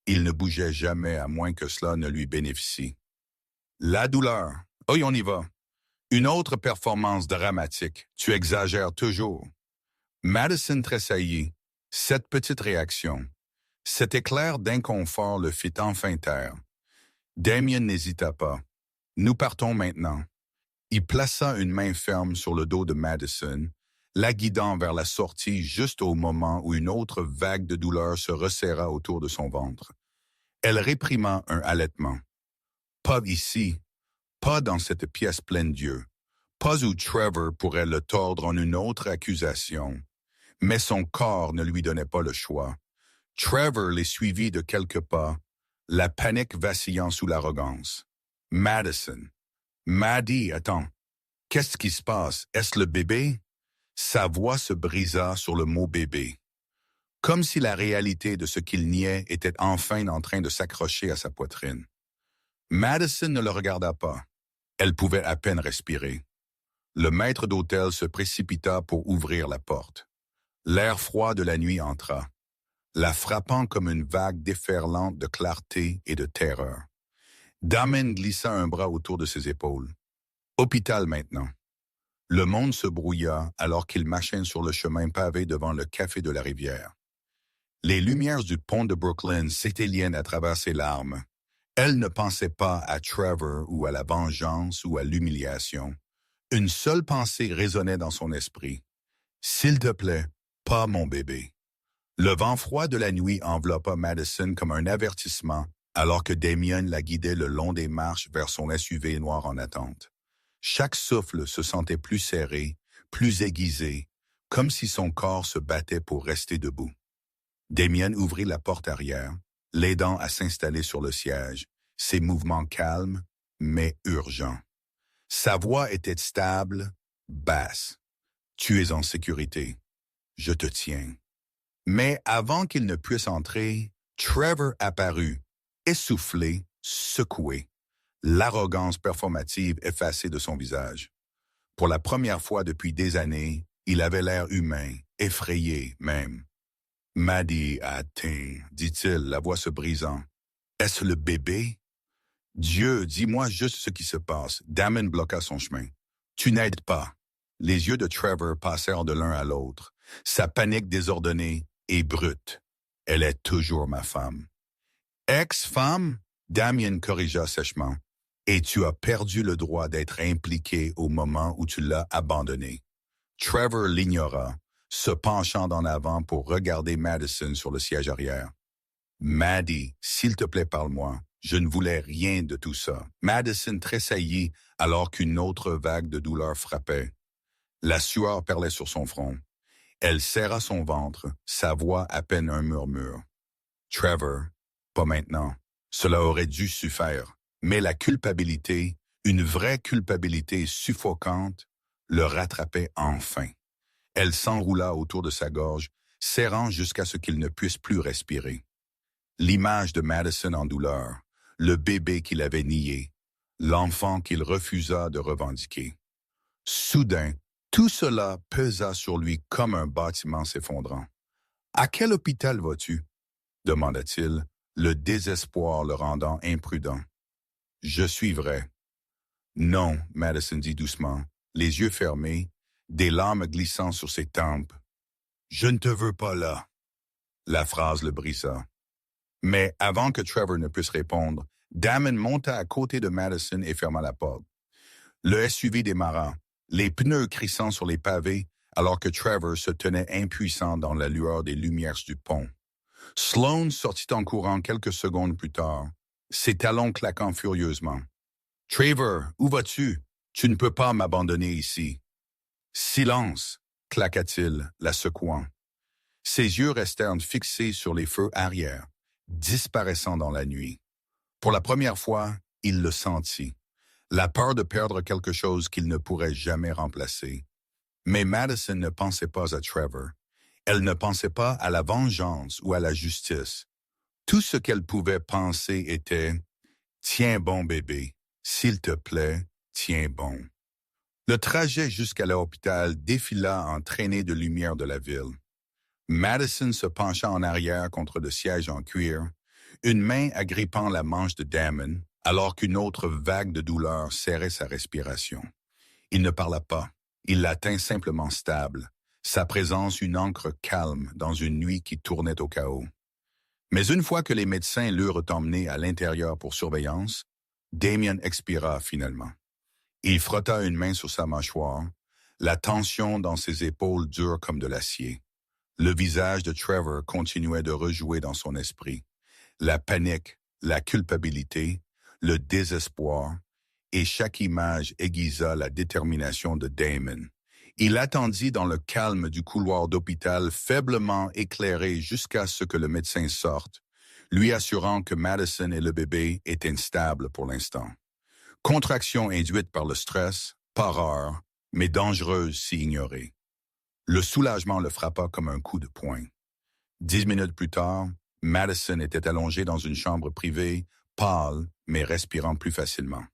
Il ne bougeait jamais à moins que cela ne lui bénéficie. La douleur. Oh, on y va. Une autre performance dramatique. Tu exagères toujours. Madison tressaillit. Cette petite réaction. Cet éclair d'inconfort le fit enfin taire. Damien n'hésita pas. Nous partons maintenant. Il plaça une main ferme sur le dos de Madison, la guidant vers la sortie juste au moment où une autre vague de douleur se resserra autour de son ventre. Elle réprima un halètement. Pas ici, pas dans cette pièce pleine d'yeux, pas où Trevor pourrait le tordre en une autre accusation. Mais son corps ne lui donnait pas le choix. Trevor les suivit de quelques pas, la panique vacillant sous l'arrogance. Madison. Maddie, attends. Qu'est-ce qui se passe? Est-ce le bébé? Sa voix se brisa sur le mot bébé. Comme si la réalité de ce qu'il niait était enfin en train de s'accrocher à sa poitrine. Madison ne le regarda pas. Elle pouvait à peine respirer. Le maître d'hôtel se précipita pour ouvrir la porte. L'air froid de la nuit entra, la frappant comme une vague déferlante de clarté et de terreur. Damien glissa un bras autour de ses épaules. Hôpital maintenant. Le monde se brouilla alors qu'il marchait sur le chemin pavé devant le café de la rivière. Les lumières du pont de Brooklyn s'éteignaient à travers ses larmes. Elle ne pensait pas à Trevor ou à la vengeance ou à l'humiliation. Une seule pensée résonnait dans son esprit. « S'il te plaît, pas mon bébé. » Le vent froid de la nuit enveloppa Madison comme un avertissement alors que Damien la guidait le long des marches vers son SUV noir en attente. Chaque souffle se sentait plus serré, plus aiguisé, comme si son corps se battait pour rester debout. Damien ouvrit la porte arrière, l'aidant à s'installer sur le siège, ses mouvements calmes, mais urgents. Sa voix était stable, basse. « Tu es en sécurité. Je te tiens. » Mais avant qu'il ne puisse entrer, Trevor apparut, essoufflé, secoué, l'arrogance performative effacée de son visage. Pour la première fois depuis des années, il avait l'air humain, effrayé même. « Maddie a atteint, dit-il, la voix se brisant. « Est-ce le bébé? » « Dieu, dis-moi juste ce qui se passe. » Damien bloqua son chemin. « Tu n'aides pas. » Les yeux de Trevor passèrent de l'un à l'autre. Sa panique désordonnée et brute. « Elle est toujours ma femme. »« Ex-femme? » Damien corrigea sèchement. « Et tu as perdu le droit d'être impliqué au moment où tu l'as abandonnée. » Trevor l'ignora, se penchant en avant pour regarder Madison sur le siège arrière. Maddie, s'il te plaît, parle-moi. Je ne voulais rien de tout ça. Madison tressaillit alors qu'une autre vague de douleur frappait. La sueur perlait sur son front. Elle serra son ventre, sa voix à peine un murmure. Trevor, pas maintenant. Cela aurait dû suffire. Mais la culpabilité, une vraie culpabilité suffocante, le rattrapait enfin. Elle s'enroula autour de sa gorge, serrant jusqu'à ce qu'il ne puisse plus respirer. L'image de Madison en douleur, le bébé qu'il avait nié, l'enfant qu'il refusa de revendiquer. Soudain, tout cela pesa sur lui comme un bâtiment s'effondrant. « À quel hôpital vas-tu » demanda-t-il, le désespoir le rendant imprudent. « Je suivrai. »« Non, » Madison dit doucement, les yeux fermés, des larmes glissant sur ses tempes. « Je ne te veux pas là. » La phrase le brisa. Mais avant que Trevor ne puisse répondre, Damon monta à côté de Madison et ferma la porte. Le SUV démarra, les pneus crissant sur les pavés, alors que Trevor se tenait impuissant dans la lueur des lumières du pont. Sloan sortit en courant quelques secondes plus tard, ses talons claquant furieusement. « Trevor, où vas-tu? Tu ne peux pas m'abandonner ici. »« Silence !» claqua-t-il, la secouant. Ses yeux restèrent fixés sur les feux arrière, disparaissant dans la nuit. Pour la première fois, il le sentit. La peur de perdre quelque chose qu'il ne pourrait jamais remplacer. Mais Madison ne pensait pas à Trevor. Elle ne pensait pas à la vengeance ou à la justice. Tout ce qu'elle pouvait penser était « Tiens bon bébé, s'il te plaît, tiens bon ». Le trajet jusqu'à l'hôpital défila en traînées de lumière de la ville. Madison se pencha en arrière contre le siège en cuir, une main agrippant la manche de Damon, alors qu'une autre vague de douleur serrait sa respiration. Il ne parla pas. Il la tint simplement stable, sa présence une ancre calme dans une nuit qui tournait au chaos. Mais une fois que les médecins l'eurent emmené à l'intérieur pour surveillance, Damien expira finalement. Il frotta une main sur sa mâchoire, la tension dans ses épaules dure comme de l'acier. Le visage de Trevor continuait de rejouer dans son esprit. La panique, la culpabilité, le désespoir, et chaque image aiguisa la détermination de Damon. Il attendit dans le calme du couloir d'hôpital faiblement éclairé jusqu'à ce que le médecin sorte, lui assurant que Madison et le bébé étaient stables pour l'instant. Contraction induite par le stress, pas rare, mais dangereuse si ignorée. Le soulagement le frappa comme un coup de poing. 10 minutes plus tard, Madison était allongée dans une chambre privée, pâle, mais respirant plus facilement.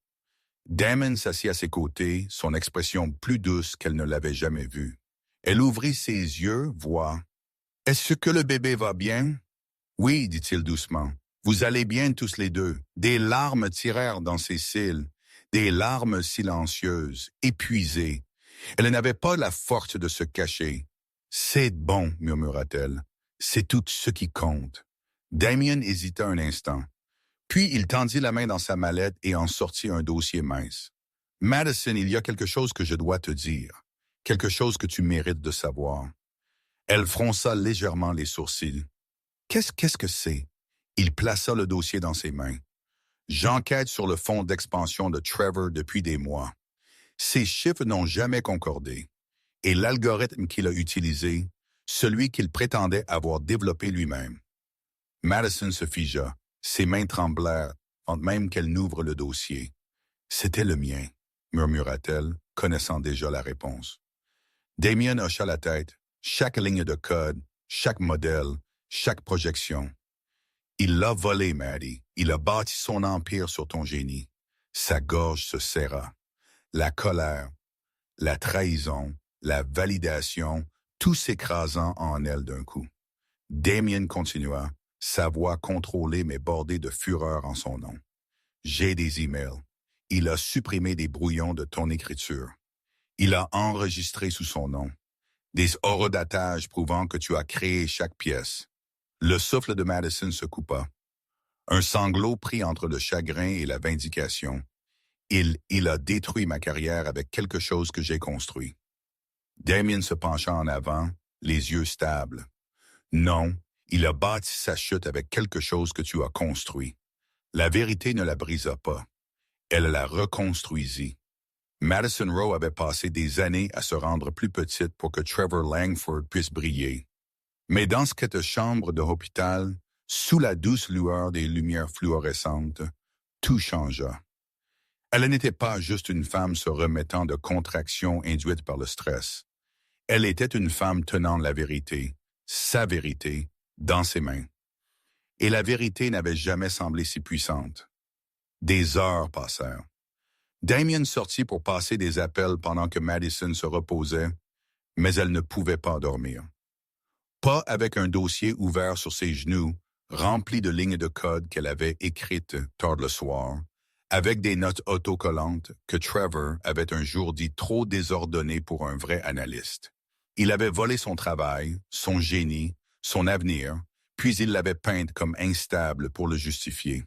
Damon s'assit à ses côtés, son expression plus douce qu'elle ne l'avait jamais vue. Elle ouvrit ses yeux, voix. « Est-ce que le bébé va bien? »« Oui, dit-il doucement. Vous allez bien tous les deux. » Des larmes tirèrent dans ses cils, des larmes silencieuses, épuisées. Elle n'avait pas la force de se cacher. « C'est bon, murmura-t-elle. C'est tout ce qui compte. » Damien hésita un instant. Puis il tendit la main dans sa mallette et en sortit un dossier mince. « Madison, il y a quelque chose que je dois te dire. Quelque chose que tu mérites de savoir. » Elle fronça légèrement les sourcils. « Qu'est-ce que c'est? » Il plaça le dossier dans ses mains. « J'enquête sur le fonds d'expansion de Trevor depuis des mois. Ces chiffres n'ont jamais concordé. Et l'algorithme qu'il a utilisé, celui qu'il prétendait avoir développé lui-même. » Madison se figea, ses mains tremblèrent, avant même qu'elle n'ouvre le dossier. « C'était le mien, » murmura-t-elle, connaissant déjà la réponse. Damien hocha la tête, chaque ligne de code, chaque modèle, chaque projection. « Il l'a volé, Maddie. Il a bâti son empire sur ton génie. » Sa gorge se serra. La colère, la trahison, la validation, tout s'écrasant en elle d'un coup. Damien continua, sa voix contrôlée mais bordée de fureur en son nom. « J'ai des emails. Il a supprimé des brouillons de ton écriture. Il a enregistré sous son nom. Des horodatages prouvant que tu as créé chaque pièce. » Le souffle de Madison se coupa. Un sanglot pris entre le chagrin et la vindication. Il a détruit ma carrière avec quelque chose que j'ai construit. Damien se pencha en avant, les yeux stables. Non, Il a bâti sa chute avec quelque chose que tu as construit. La vérité ne la brisa pas. Elle la reconstruisit. Madison Rowe avait passé des années à se rendre plus petite pour que Trevor Langford puisse briller. Mais dans cette chambre de l'hôpital, sous la douce lueur des lumières fluorescentes, tout changea. Elle n'était pas juste une femme se remettant de contractions induites par le stress. Elle était une femme tenant la vérité, sa vérité, dans ses mains. Et la vérité n'avait jamais semblé si puissante. Des heures passèrent. Damien sortit pour passer des appels pendant que Madison se reposait, mais elle ne pouvait pas dormir. Pas avec un dossier ouvert sur ses genoux, rempli de lignes de code qu'elle avait écrites tard le soir, avec des notes autocollantes que Trevor avait un jour dit trop désordonnées pour un vrai analyste. Il avait volé son travail, son génie, son avenir, puis il l'avait peinte comme instable pour le justifier.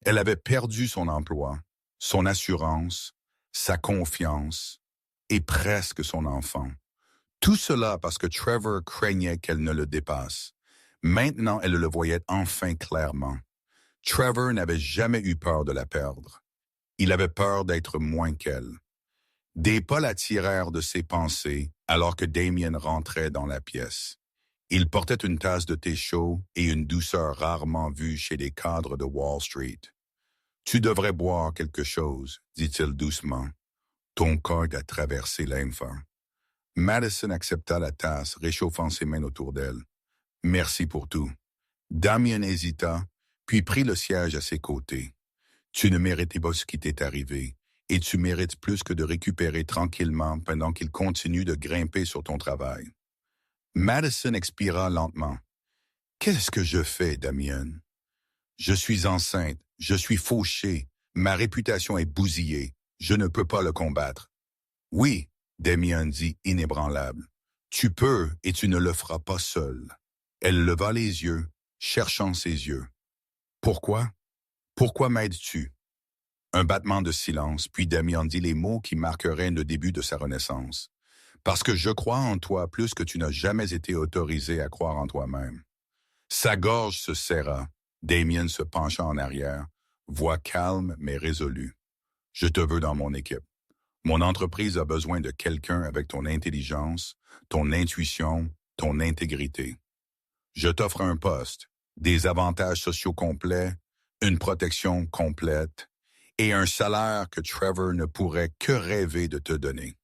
Elle avait perdu son emploi, son assurance, sa confiance et presque son enfant. Tout cela parce que Trevor craignait qu'elle ne le dépasse. Maintenant, elle le voyait enfin clairement. Trevor n'avait jamais eu peur de la perdre. Il avait peur d'être moins qu'elle. Des pas la tirèrent de ses pensées alors que Damien rentrait dans la pièce. Il portait une tasse de thé chaud et une douceur rarement vue chez les cadres de Wall Street. « Tu devrais boire quelque chose, dit-il doucement. Ton corps a traversé l'infâme. » Madison accepta la tasse, réchauffant ses mains autour d'elle. « Merci pour tout. » Damien hésita, puis prit le siège à ses côtés. « Tu ne méritais pas ce qui t'est arrivé, et tu mérites plus que de récupérer tranquillement pendant qu'il continue de grimper sur ton travail. » Madison expira lentement. « Qu'est-ce que je fais, Damien? Je suis enceinte, je suis fauchée, ma réputation est bousillée, je ne peux pas le combattre. » « Oui, » Damien dit inébranlable. « Tu peux et tu ne le feras pas seul. » Elle leva les yeux, cherchant ses yeux. « Pourquoi? Pourquoi m'aides-tu? » Un battement de silence, puis Damien dit les mots qui marqueraient le début de sa renaissance. « Parce que je crois en toi plus que tu n'as jamais été autorisé à croire en toi-même. » Sa gorge se serra. Damien se pencha en arrière, voix calme mais résolue. « Je te veux dans mon équipe. Mon entreprise a besoin de quelqu'un avec ton intelligence, ton intuition, ton intégrité. Je t'offre un poste, des avantages sociaux complets, une protection complète et un salaire que Trevor ne pourrait que rêver de te donner. »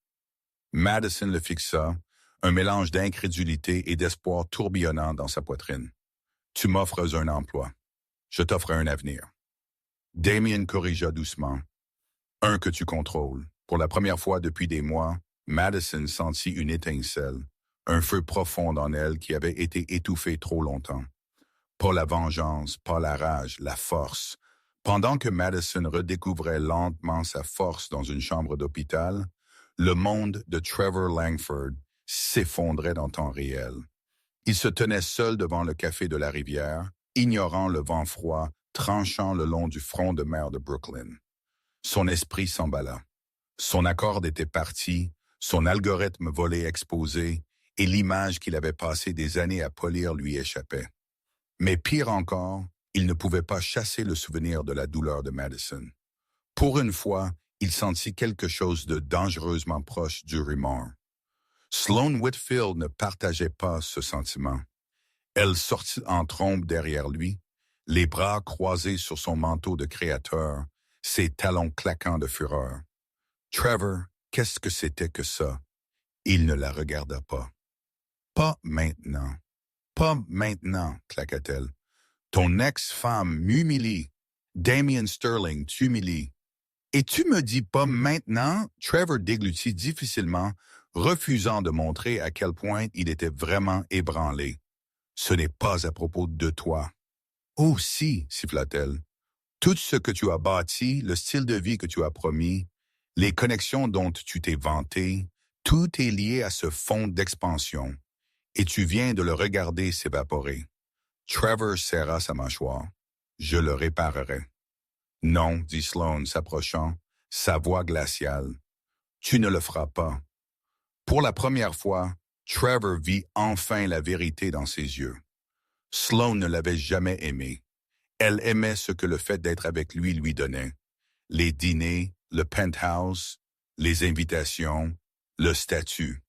Madison le fixa, un mélange d'incrédulité et d'espoir tourbillonnant dans sa poitrine. « Tu m'offres un emploi. Je t'offre un avenir. » Damien corrigea doucement. « Un que tu contrôles. » Pour la première fois depuis des mois, Madison sentit une étincelle, un feu profond en elle qui avait été étouffé trop longtemps. Pas la vengeance, pas la rage, la force. Pendant que Madison redécouvrait lentement sa force dans une chambre d'hôpital, le monde de Trevor Langford s'effondrait en temps réel. Il se tenait seul devant le café de la rivière, ignorant le vent froid, tranchant le long du front de mer de Brooklyn. Son esprit s'emballa. Son accorde était parti, son algorithme volé exposé, et l'image qu'il avait passé des années à polir lui échappait. Mais pire encore, il ne pouvait pas chasser le souvenir de la douleur de Madison. Pour une fois, il sentit quelque chose de dangereusement proche du remords. Sloane Whitfield ne partageait pas ce sentiment. Elle sortit en trombe derrière lui, les bras croisés sur son manteau de créateur, ses talons claquant de fureur. Trevor, qu'est-ce que c'était que ça? Il ne la regarda pas. « Pas maintenant. Pas maintenant, claqua-t-elle. Ton ex-femme m'humilie. Damien Sterling t'humilie. Et tu me dis pas maintenant? » Trevor déglutit difficilement, refusant de montrer à quel point il était vraiment ébranlé. « Ce n'est pas à propos de toi. »« Oh si, siffla-t-elle. Tout ce que tu as bâti, le style de vie que tu as promis, les connexions dont tu t'es vanté, tout est lié à ce fond d'expansion. Et tu viens de le regarder s'évaporer. » Trevor serra sa mâchoire. « Je le réparerai. »« Non, » dit Sloane, s'approchant, sa voix glaciale. « Tu ne le feras pas. » Pour la première fois, Trevor vit enfin la vérité dans ses yeux. Sloan ne l'avait jamais aimé. Elle aimait ce que le fait d'être avec lui donnait. Les dîners, le penthouse, les invitations, le statut.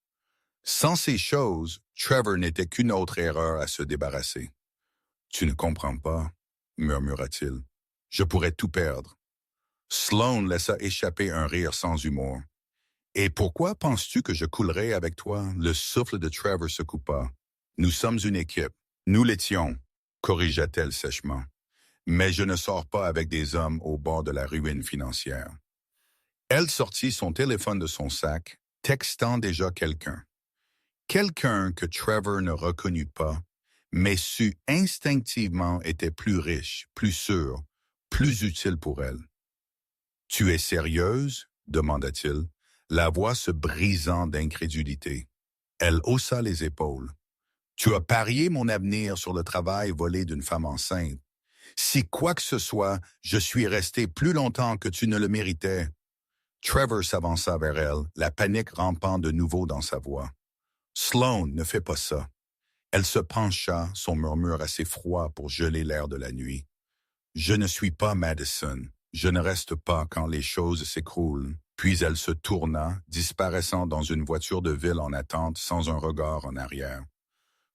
Sans ces choses, Trevor n'était qu'une autre erreur à se débarrasser. « Tu ne comprends pas, » murmura-t-il. « Je pourrais tout perdre. » Sloan laissa échapper un rire sans humour. « Et pourquoi penses-tu que je coulerais avec toi? » Le souffle de Trevor se coupa. « Nous sommes une équipe. Nous l'étions, » corrigea-t-elle sèchement. « Mais je ne sors pas avec des hommes au bord de la ruine financière. » Elle sortit son téléphone de son sac, textant déjà quelqu'un. Quelqu'un que Trevor ne reconnut pas, mais sut instinctivement était plus riche, plus sûr, plus utile pour elle. « Tu es sérieuse? » demanda-t-il, la voix se brisant d'incrédulité. Elle haussa les épaules. « Tu as parié mon avenir sur le travail volé d'une femme enceinte. Si quoi que ce soit, je suis resté plus longtemps que tu ne le méritais. » Trevor s'avança vers elle, la panique rampant de nouveau dans sa voix. « Sloan, ne fais pas ça. » Elle se pencha, son murmure assez froid pour geler l'air de la nuit. « Je ne suis pas Madison. Je ne reste pas quand les choses s'écroulent. » Puis elle se tourna, disparaissant dans une voiture de ville en attente sans un regard en arrière.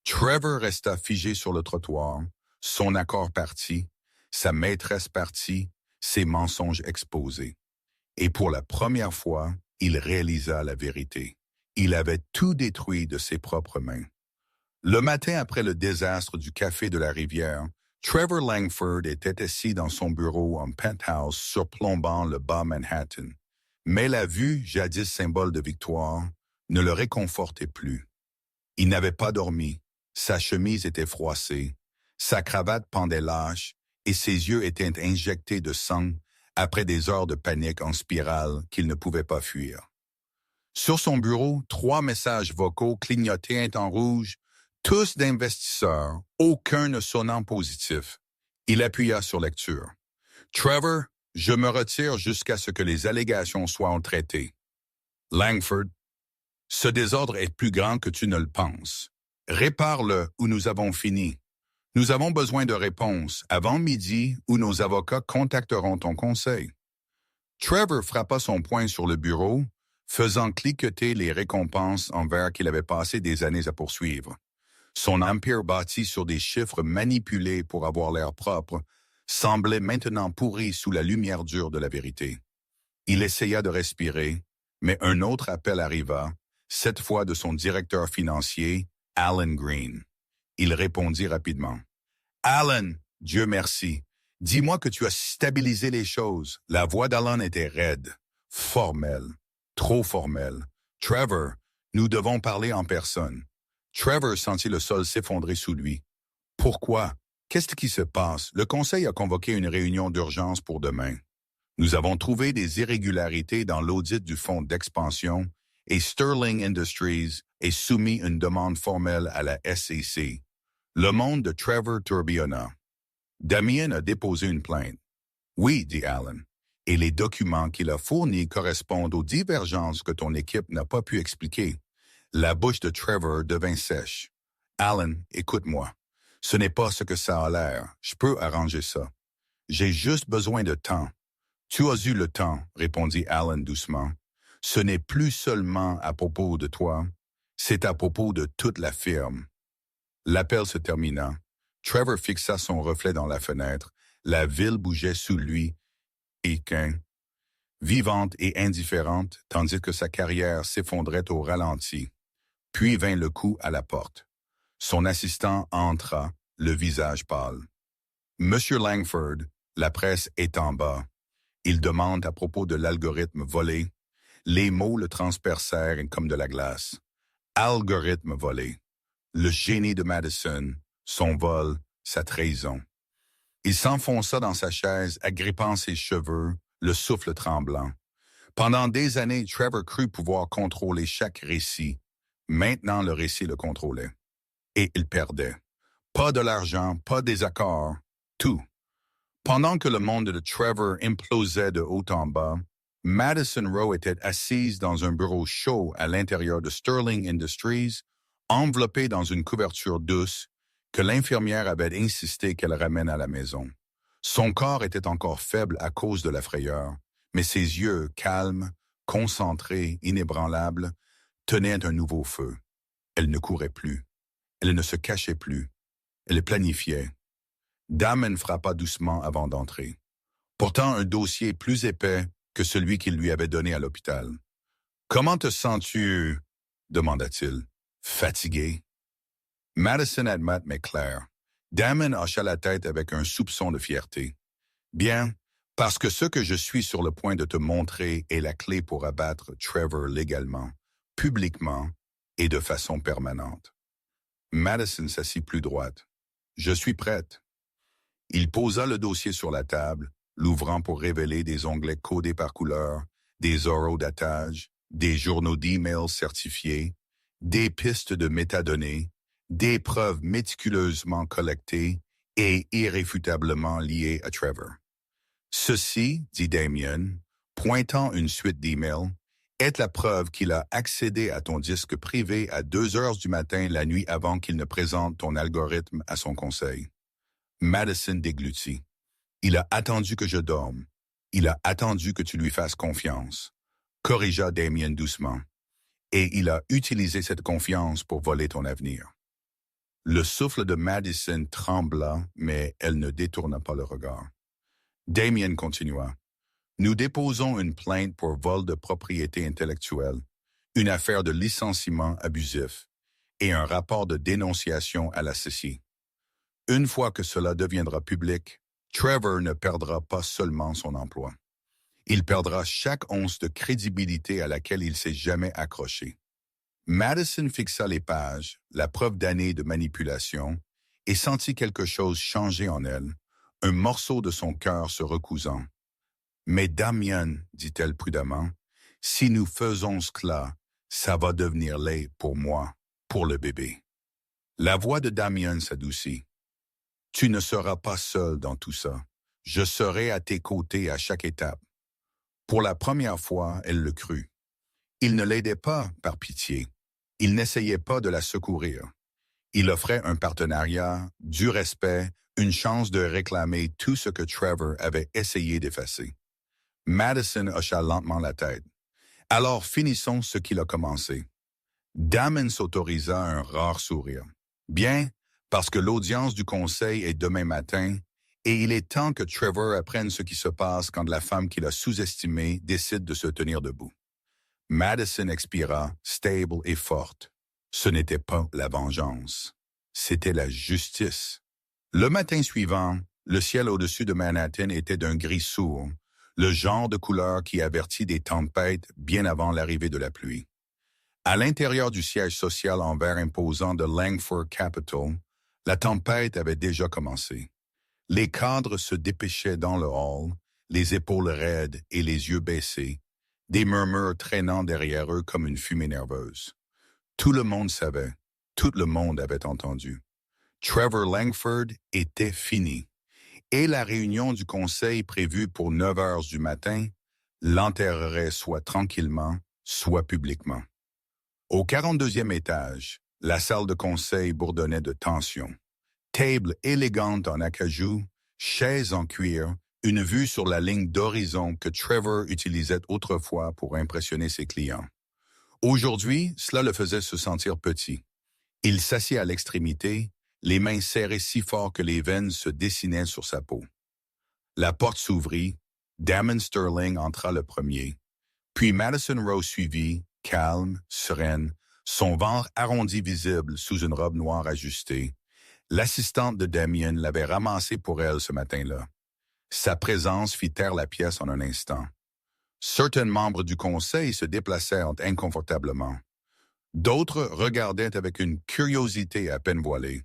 Trevor resta figé sur le trottoir, son accord parti, sa maîtresse partie, ses mensonges exposés. Et pour la première fois, il réalisa la vérité. Il avait tout détruit de ses propres mains. Le matin après le désastre du café de la rivière, Trevor Langford était assis dans son bureau en penthouse surplombant le bas Manhattan. Mais la vue, jadis symbole de victoire, ne le réconfortait plus. Il n'avait pas dormi, sa chemise était froissée, sa cravate pendait lâche et ses yeux étaient injectés de sang après des heures de panique en spirale qu'il ne pouvait pas fuir. Sur son bureau, 3 messages vocaux clignotaient en rouge, tous d'investisseurs, aucun ne sonnant positif. Il appuya sur lecture. « Trevor, je me retire jusqu'à ce que les allégations soient traitées. » Langford, « Ce désordre est plus grand que tu ne le penses. Répare-le ou nous avons fini. Nous avons besoin de réponses avant midi ou nos avocats contacteront ton conseil. » Trevor frappa son poing sur le bureau, faisant cliqueter les récompenses envers qu'il avait passé des années à poursuivre. Son empire bâti sur des chiffres manipulés pour avoir l'air propre semblait maintenant pourri sous la lumière dure de la vérité. Il essaya de respirer, mais un autre appel arriva, cette fois de son directeur financier, Alan Green. Il répondit rapidement. « Alan, Dieu merci, dis-moi que tu as stabilisé les choses. » La voix d'Alan était raide, formelle, trop formelle. « Trevor, nous devons parler en personne. » Trevor sentit le sol s'effondrer sous lui. « Pourquoi? Qu'est-ce qui se passe? Le conseil a convoqué une réunion d'urgence pour demain. Nous avons trouvé des irrégularités dans l'audit du fonds d'expansion et Sterling Industries est soumis une demande formelle à la SEC. » Le monde de Trevor tourbillonna. Damien a déposé une plainte. « Oui, dit Alan, et les documents qu'il a fournis correspondent aux divergences que ton équipe n'a pas pu expliquer. » La bouche de Trevor devint sèche. « Alan, écoute-moi. Ce n'est pas ce que ça a l'air. Je peux arranger ça. J'ai juste besoin de temps. »« Tu as eu le temps, » répondit Alan doucement. « Ce n'est plus seulement à propos de toi, c'est à propos de toute la firme. » L'appel se termina. Trevor fixa son reflet dans la fenêtre. La ville bougeait sous lui, vivante et indifférente, tandis que sa carrière s'effondrait au ralenti. Puis vint le coup à la porte. Son assistant entra, le visage pâle. « Monsieur Langford, la presse est en bas. Il demande à propos de l'algorithme volé. » Les mots le transpercèrent comme de la glace. « Algorithme volé. Le génie de Madison, son vol, sa trahison. » Il s'enfonça dans sa chaise, agrippant ses cheveux, le souffle tremblant. Pendant des années, Trevor crut pouvoir contrôler chaque récit. Maintenant, le récit le contrôlait. Et il perdait. Pas de l'argent, pas des accords, tout. Pendant que le monde de Trevor implosait de haut en bas, Madison Rowe était assise dans un bureau chaud à l'intérieur de Sterling Industries, enveloppée dans une couverture douce, que l'infirmière avait insisté qu'elle ramène à la maison. Son corps était encore faible à cause de la frayeur, mais ses yeux, calmes, concentrés, inébranlables, tenaient un nouveau feu. Elle ne courait plus. Elle ne se cachait plus. Elle planifiait. Damon frappa doucement avant d'entrer, portant un dossier plus épais que celui qu'il lui avait donné à l'hôpital. « Comment te sens-tu? » demanda-t-il. « Fatigué. » Madison admit mais clair. Damon hocha la tête avec un soupçon de fierté. « Bien, parce que ce que je suis sur le point de te montrer est la clé pour abattre Trevor légalement, publiquement et de façon permanente. » Madison s'assit plus droite. « Je suis prête. » Il posa le dossier sur la table, l'ouvrant pour révéler des onglets codés par couleur, des horodatage, des journaux d'emails certifiés, des pistes de métadonnées, des preuves méticuleusement collectées et irréfutablement liées à Trevor. Ceci, dit Damien, pointant une suite d'emails, est la preuve qu'il a accédé à ton disque privé à 2 heures du matin la nuit avant qu'il ne présente ton algorithme à son conseil. Madison déglutit. Il a attendu que je dorme. Il a attendu que tu lui fasses confiance, corrigea Damien doucement. Et il a utilisé cette confiance pour voler ton avenir. Le souffle de Madison trembla, mais elle ne détourna pas le regard. Damien continua. Nous déposons une plainte pour vol de propriété intellectuelle, une affaire de licenciement abusif et un rapport de dénonciation à la CCI. Une fois que cela deviendra public, Trevor ne perdra pas seulement son emploi. Il perdra chaque once de crédibilité à laquelle il s'est jamais accroché. Madison fixa les pages, la preuve d'années de manipulation, et sentit quelque chose changer en elle, un morceau de son cœur se recousant. « Mais Damien, dit-elle prudemment, si nous faisons cela, ça va devenir laid pour moi, pour le bébé. » La voix de Damien s'adoucit. « Tu ne seras pas seul dans tout ça. Je serai à tes côtés à chaque étape. » Pour la première fois, elle le crut. Il ne l'aidait pas par pitié. Il n'essayait pas de la secourir. Il offrait un partenariat, du respect, une chance de réclamer tout ce que Trevor avait essayé d'effacer. Madison hocha lentement la tête. « Alors finissons ce qu'il a commencé. » Damon s'autorisa un rare sourire. « Bien, parce que l'audience du conseil est demain matin, et il est temps que Trevor apprenne ce qui se passe quand la femme qu'il a sous-estimée décide de se tenir debout. » Madison expira, stable et forte. Ce n'était pas la vengeance, c'était la justice. Le matin suivant, le ciel au-dessus de Manhattan était d'un gris sourd, le genre de couleur qui avertit des tempêtes bien avant l'arrivée de la pluie. À l'intérieur du siège social en verre imposant de Langford Capital, la tempête avait déjà commencé. Les cadres se dépêchaient dans le hall, les épaules raides et les yeux baissés, des murmures traînant derrière eux comme une fumée nerveuse. Tout le monde savait, tout le monde avait entendu. Trevor Langford était fini, et la réunion du conseil prévue pour 9 heures du matin l'enterrerait soit tranquillement, soit publiquement. Au 42e étage, la salle de conseil bourdonnait de tension. Table élégante en acajou, chaises en cuir, une vue sur la ligne d'horizon que Trevor utilisait autrefois pour impressionner ses clients. Aujourd'hui, cela le faisait se sentir petit. Il s'assit à l'extrémité, les mains serrées si fort que les veines se dessinaient sur sa peau. La porte s'ouvrit, Damon Sterling entra le premier, puis Madison Rose suivit, calme, sereine, son ventre arrondi visible sous une robe noire ajustée. L'assistante de Damien l'avait ramassé pour elle ce matin-là. Sa présence fit taire la pièce en un instant. Certains membres du conseil se déplacèrent inconfortablement. D'autres regardaient avec une curiosité à peine voilée.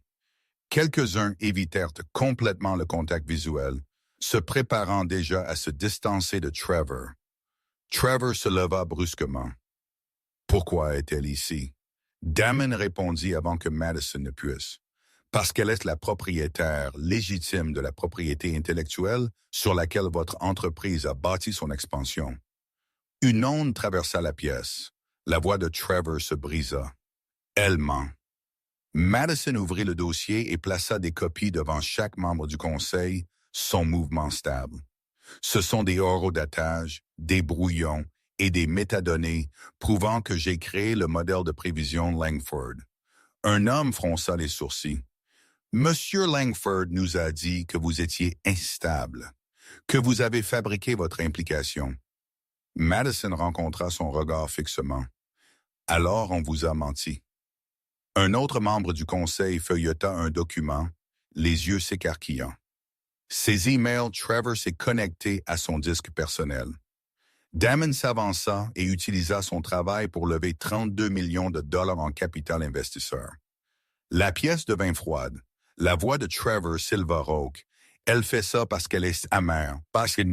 Quelques-uns évitèrent complètement le contact visuel, se préparant déjà à se distancer de Trevor. Trevor se leva brusquement. Pourquoi est-elle ici? Damon répondit avant que Madison ne puisse. Parce qu'elle est la propriétaire légitime de la propriété intellectuelle sur laquelle votre entreprise a bâti son expansion. Une onde traversa la pièce. La voix de Trevor se brisa. Elle ment. Madison ouvrit le dossier et plaça des copies devant chaque membre du conseil, son mouvement stable. Ce sont des horodatages, des brouillons et des métadonnées prouvant que j'ai créé le modèle de prévision Langford. Un homme fronça les sourcils. Monsieur Langford nous a dit que vous étiez instable, que vous avez fabriqué votre implication. Madison rencontra son regard fixement. Alors on vous a menti. Un autre membre du conseil feuilleta un document, les yeux s'écarquillant. Ses emails, Trevor s'est connecté à son disque personnel. Damon s'avança et utilisa son travail pour lever 32 millions de dollars en capital investisseur. La pièce devint froide. La voix de Trevor Silva rauque. Elle fait ça parce qu'elle est amère, parce qu'elle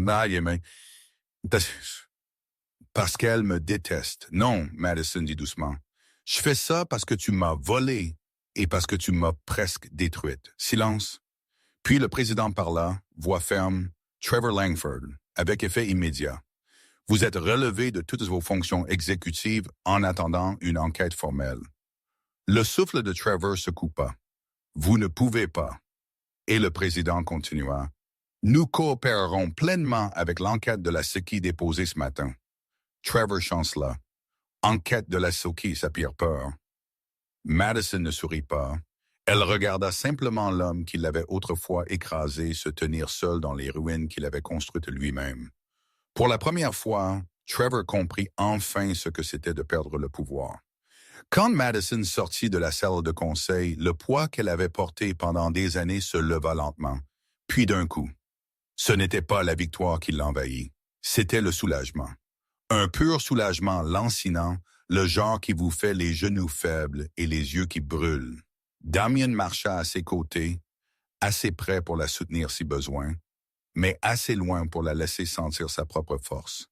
me déteste. Non, Madison dit doucement. Je fais ça parce que tu m'as volé et parce que tu m'as presque détruite. Silence. Puis le président parla, voix ferme, Trevor Langford, avec effet immédiat. Vous êtes relevé de toutes vos fonctions exécutives en attendant une enquête formelle. Le souffle de Trevor se coupa. Vous ne pouvez pas. Et le président continua. Nous coopérerons pleinement avec l'enquête de la SECI déposée ce matin. Trevor chancela. Enquête de la SECI, sa pire peur. Madison ne sourit pas. Elle regarda simplement l'homme qui l'avait autrefois écrasé se tenir seul dans les ruines qu'il avait construites lui-même. Pour la première fois, Trevor comprit enfin ce que c'était de perdre le pouvoir. Quand Madison sortit de la salle de conseil, le poids qu'elle avait porté pendant des années se leva lentement, puis d'un coup. Ce n'était pas la victoire qui l'envahit, c'était le soulagement. Un pur soulagement lancinant, le genre qui vous fait les genoux faibles et les yeux qui brûlent. Damien marcha à ses côtés, assez près pour la soutenir si besoin, mais assez loin pour la laisser sentir sa propre force.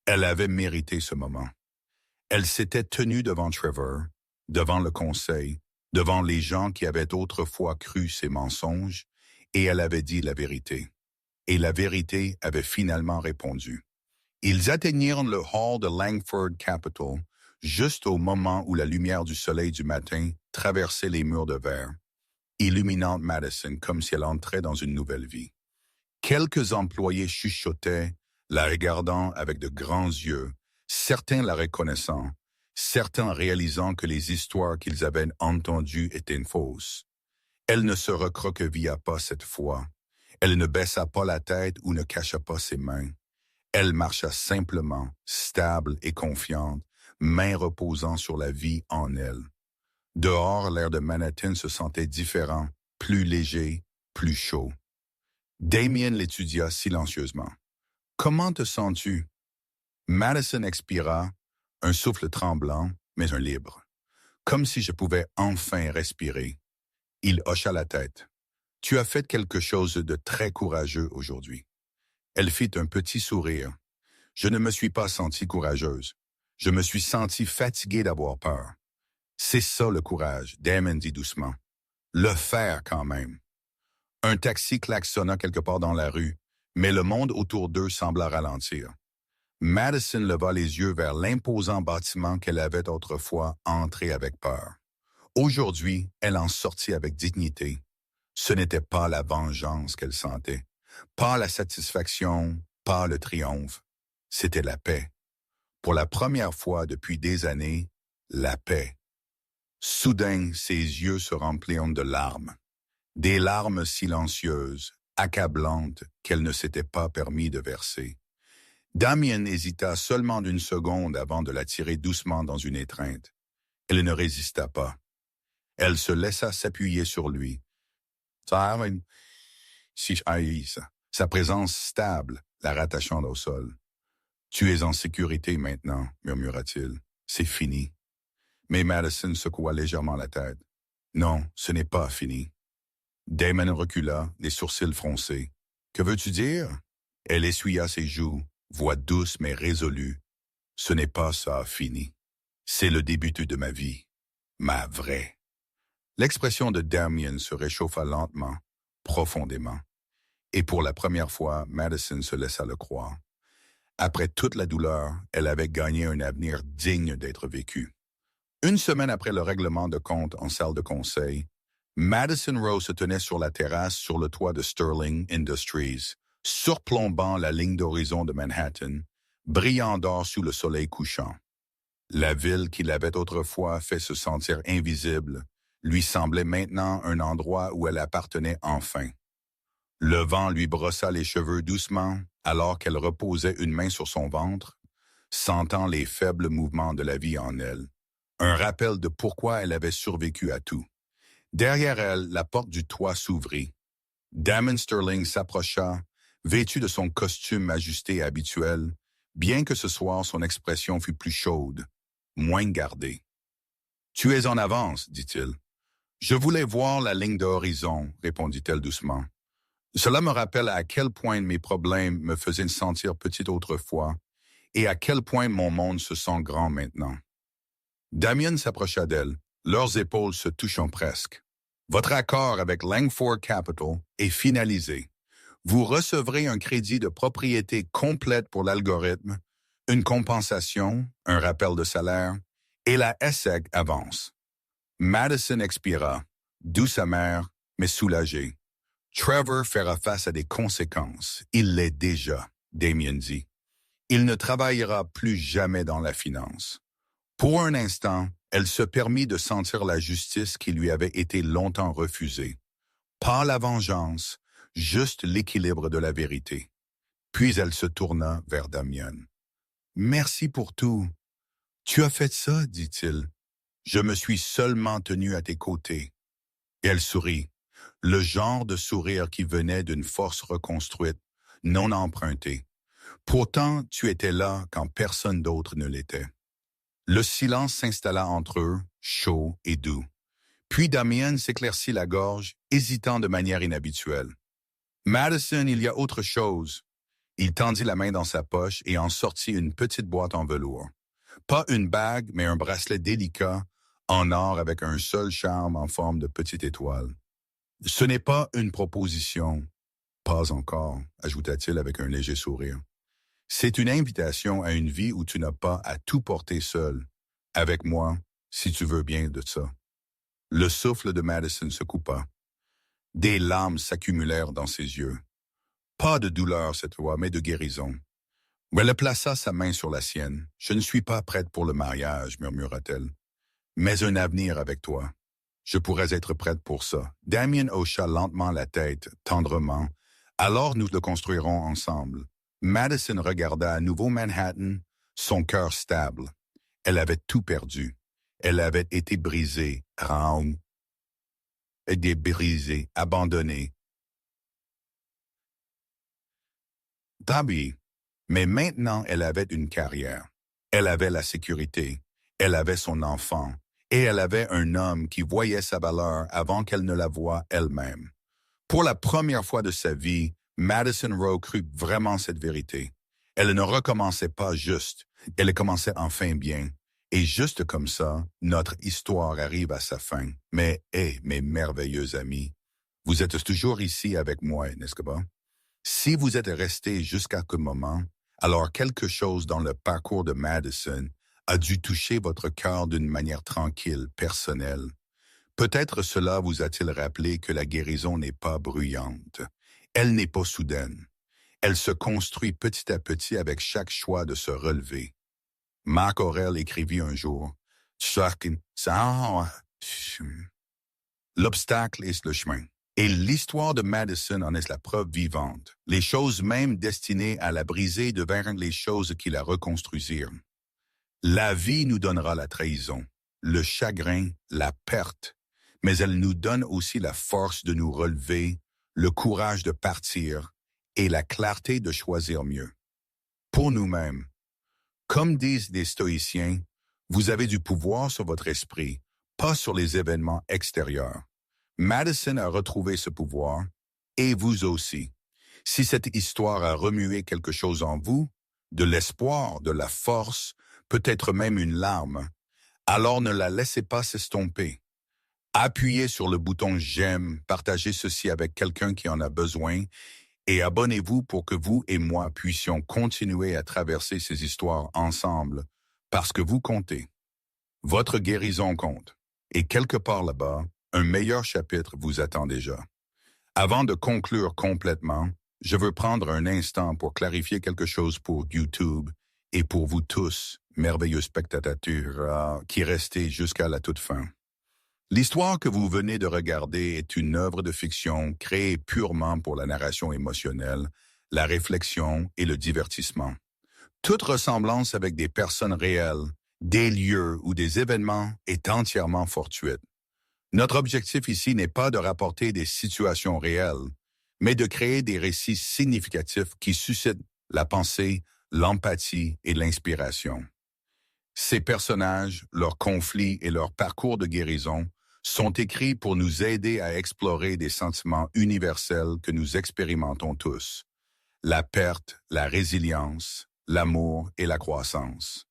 Elle avait mérité ce moment. Elle s'était tenue devant Trevor, devant le conseil, devant les gens qui avaient autrefois cru ses mensonges, et elle avait dit la vérité. Et la vérité avait finalement répondu. Ils atteignirent le hall de Langford Capital juste au moment où la lumière du soleil du matin traversait les murs de verre, illuminant Madison comme si elle entrait dans une nouvelle vie. Quelques employés chuchotaient, la regardant avec de grands yeux, certains la reconnaissant, certains réalisant que les histoires qu'ils avaient entendues étaient fausses. Elle ne se recroquevilla pas cette fois. Elle ne baissa pas la tête ou ne cacha pas ses mains. Elle marcha simplement, stable et confiante, mains reposant sur la vie en elle. Dehors, l'air de Manhattan se sentait différent, plus léger, plus chaud. Damien l'étudia silencieusement. « Comment te sens-tu? » Madison expira, un souffle tremblant, mais un libre. Comme si je pouvais enfin respirer. Il hocha la tête. « Tu as fait quelque chose de très courageux aujourd'hui. » Elle fit un petit sourire. « Je ne me suis pas sentie courageuse. Je me suis sentie fatiguée d'avoir peur. » C'est ça le courage, Damon dit doucement. Le faire quand même. Un taxi klaxonna quelque part dans la rue, mais le monde autour d'eux sembla ralentir. Madison leva les yeux vers l'imposant bâtiment qu'elle avait autrefois entré avec peur. Aujourd'hui, elle en sortit avec dignité. Ce n'était pas la vengeance qu'elle sentait, pas la satisfaction, pas le triomphe. C'était la paix. Pour la première fois depuis des années, la paix. Soudain, ses yeux se remplirent de larmes. Des larmes silencieuses, accablantes, qu'elle ne s'était pas permis de verser. Damien hésita seulement d'une seconde avant de la tirer doucement dans une étreinte. Elle ne résista pas. Elle se laissa s'appuyer sur lui. Sa présence stable la rattachant au sol. « Tu es en sécurité maintenant, » murmura-t-il. « C'est fini. » Mais Madison secoua légèrement la tête. « Non, ce n'est pas fini. » Damon recula, les sourcils froncés. « Que veux-tu dire? » Elle essuya ses joues, voix douce mais résolue. « Ce n'est pas ça fini. C'est le début de ma vie. Ma vraie. » L'expression de Damien se réchauffa lentement, profondément. Et pour la première fois, Madison se laissa le croire. Après toute la douleur, elle avait gagné un avenir digne d'être vécu. Une semaine après le règlement de compte en salle de conseil, Madison Rowe se tenait sur la terrasse sur le toit de Sterling Industries, surplombant la ligne d'horizon de Manhattan, brillant d'or sous le soleil couchant. La ville qui l'avait autrefois fait se sentir invisible lui semblait maintenant un endroit où elle appartenait enfin. Le vent lui brossa les cheveux doucement alors qu'elle reposait une main sur son ventre, sentant les faibles mouvements de la vie en elle. Un rappel de pourquoi elle avait survécu à tout. Derrière elle, la porte du toit s'ouvrit. Damon Sterling s'approcha, vêtu de son costume ajusté habituel, bien que ce soir son expression fût plus chaude, moins gardée. « Tu es en avance, dit-il. »« Je voulais voir la ligne d'horizon, » répondit-elle doucement. « Cela me rappelle à quel point mes problèmes me faisaient me sentir petite autrefois et à quel point mon monde se sent grand maintenant. » Damien s'approcha d'elle, leurs épaules se touchant presque. « Votre accord avec Langford Capital est finalisé. Vous recevrez un crédit de propriété complète pour l'algorithme, une compensation, un rappel de salaire, et la SEC avance. » Madison expira, douce amère, mais soulagée. Trevor fera face à des conséquences. Il l'est déjà, Damien dit. Il ne travaillera plus jamais dans la finance. Pour un instant, elle se permit de sentir la justice qui lui avait été longtemps refusée. Pas la vengeance, juste l'équilibre de la vérité. Puis elle se tourna vers Damien. « Merci pour tout. »« Tu as fait ça, dit-il. Je me suis seulement tenu à tes côtés. » Et elle sourit, le genre de sourire qui venait d'une force reconstruite, non empruntée. Pourtant, tu étais là quand personne d'autre ne l'était. Le silence s'installa entre eux, chaud et doux. Puis Damien s'éclaircit la gorge, hésitant de manière inhabituelle. « Madison, il y a autre chose. » Il tendit la main dans sa poche et en sortit une petite boîte en velours. Pas une bague, mais un bracelet délicat, en or avec un seul charme en forme de petite étoile. « Ce n'est pas une proposition. »« Pas encore, » ajouta-t-il avec un léger sourire. « C'est une invitation à une vie où tu n'as pas à tout porter seul. Avec moi, si tu veux bien de ça. » Le souffle de Madison se coupa. Des larmes s'accumulèrent dans ses yeux. Pas de douleur cette fois, mais de guérison. Elle plaça sa main sur la sienne. « Je ne suis pas prête pour le mariage, » murmura-t-elle. « Mais un avenir avec toi. Je pourrais être prête pour ça. » Damien hocha lentement la tête, tendrement. « Alors nous le construirons ensemble. » Madison regarda à nouveau Manhattan, son cœur stable. Elle avait tout perdu. Elle avait été brisée, brisée, abandonnée. Tabi. Mais maintenant, elle avait une carrière. Elle avait la sécurité. Elle avait son enfant. Et elle avait un homme qui voyait sa valeur avant qu'elle ne la voie elle-même. Pour la première fois de sa vie, Madison Rowe crut vraiment cette vérité. Elle ne recommençait pas juste, elle commençait enfin bien. Et juste comme ça, notre histoire arrive à sa fin. Mais, mes merveilleux amis, vous êtes toujours ici avec moi, n'est-ce pas? Si vous êtes restés jusqu'à ce moment, alors quelque chose dans le parcours de Madison a dû toucher votre cœur d'une manière tranquille, personnelle. Peut-être cela vous a-t-il rappelé que la guérison n'est pas bruyante. Elle n'est pas soudaine. Elle se construit petit à petit avec chaque choix de se relever. Marc Aurèle écrivit un jour, « L'obstacle est le chemin. » Et l'histoire de Madison en est la preuve vivante. Les choses même destinées à la briser devinrent les choses qui la reconstruisirent. La vie nous donnera la trahison, le chagrin, la perte, mais elle nous donne aussi la force de nous relever, le courage de partir et la clarté de choisir mieux. Pour nous-mêmes, comme disent les stoïciens, vous avez du pouvoir sur votre esprit, pas sur les événements extérieurs. Madison a retrouvé ce pouvoir, et vous aussi. Si cette histoire a remué quelque chose en vous, de l'espoir, de la force, peut-être même une larme, alors ne la laissez pas s'estomper. Appuyez sur le bouton « J'aime », partagez ceci avec quelqu'un qui en a besoin et abonnez-vous pour que vous et moi puissions continuer à traverser ces histoires ensemble parce que vous comptez. Votre guérison compte. Et quelque part là-bas, un meilleur chapitre vous attend déjà. Avant de conclure complètement, je veux prendre un instant pour clarifier quelque chose pour YouTube et pour vous tous, merveilleux spectateurs qui restez jusqu'à la toute fin. L'histoire que vous venez de regarder est une œuvre de fiction créée purement pour la narration émotionnelle, la réflexion et le divertissement. Toute ressemblance avec des personnes réelles, des lieux ou des événements est entièrement fortuite. Notre objectif ici n'est pas de rapporter des situations réelles, mais de créer des récits significatifs qui suscitent la pensée, l'empathie et l'inspiration. Ces personnages, leurs conflits et leurs parcours de guérison sont écrits pour nous aider à explorer des sentiments universels que nous expérimentons tous. La perte, la résilience, l'amour et la croissance.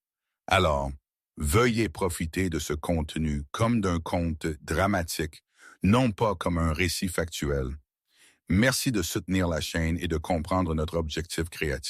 Alors, veuillez profiter de ce contenu comme d'un conte dramatique, non pas comme un récit factuel. Merci de soutenir la chaîne et de comprendre notre objectif créatif.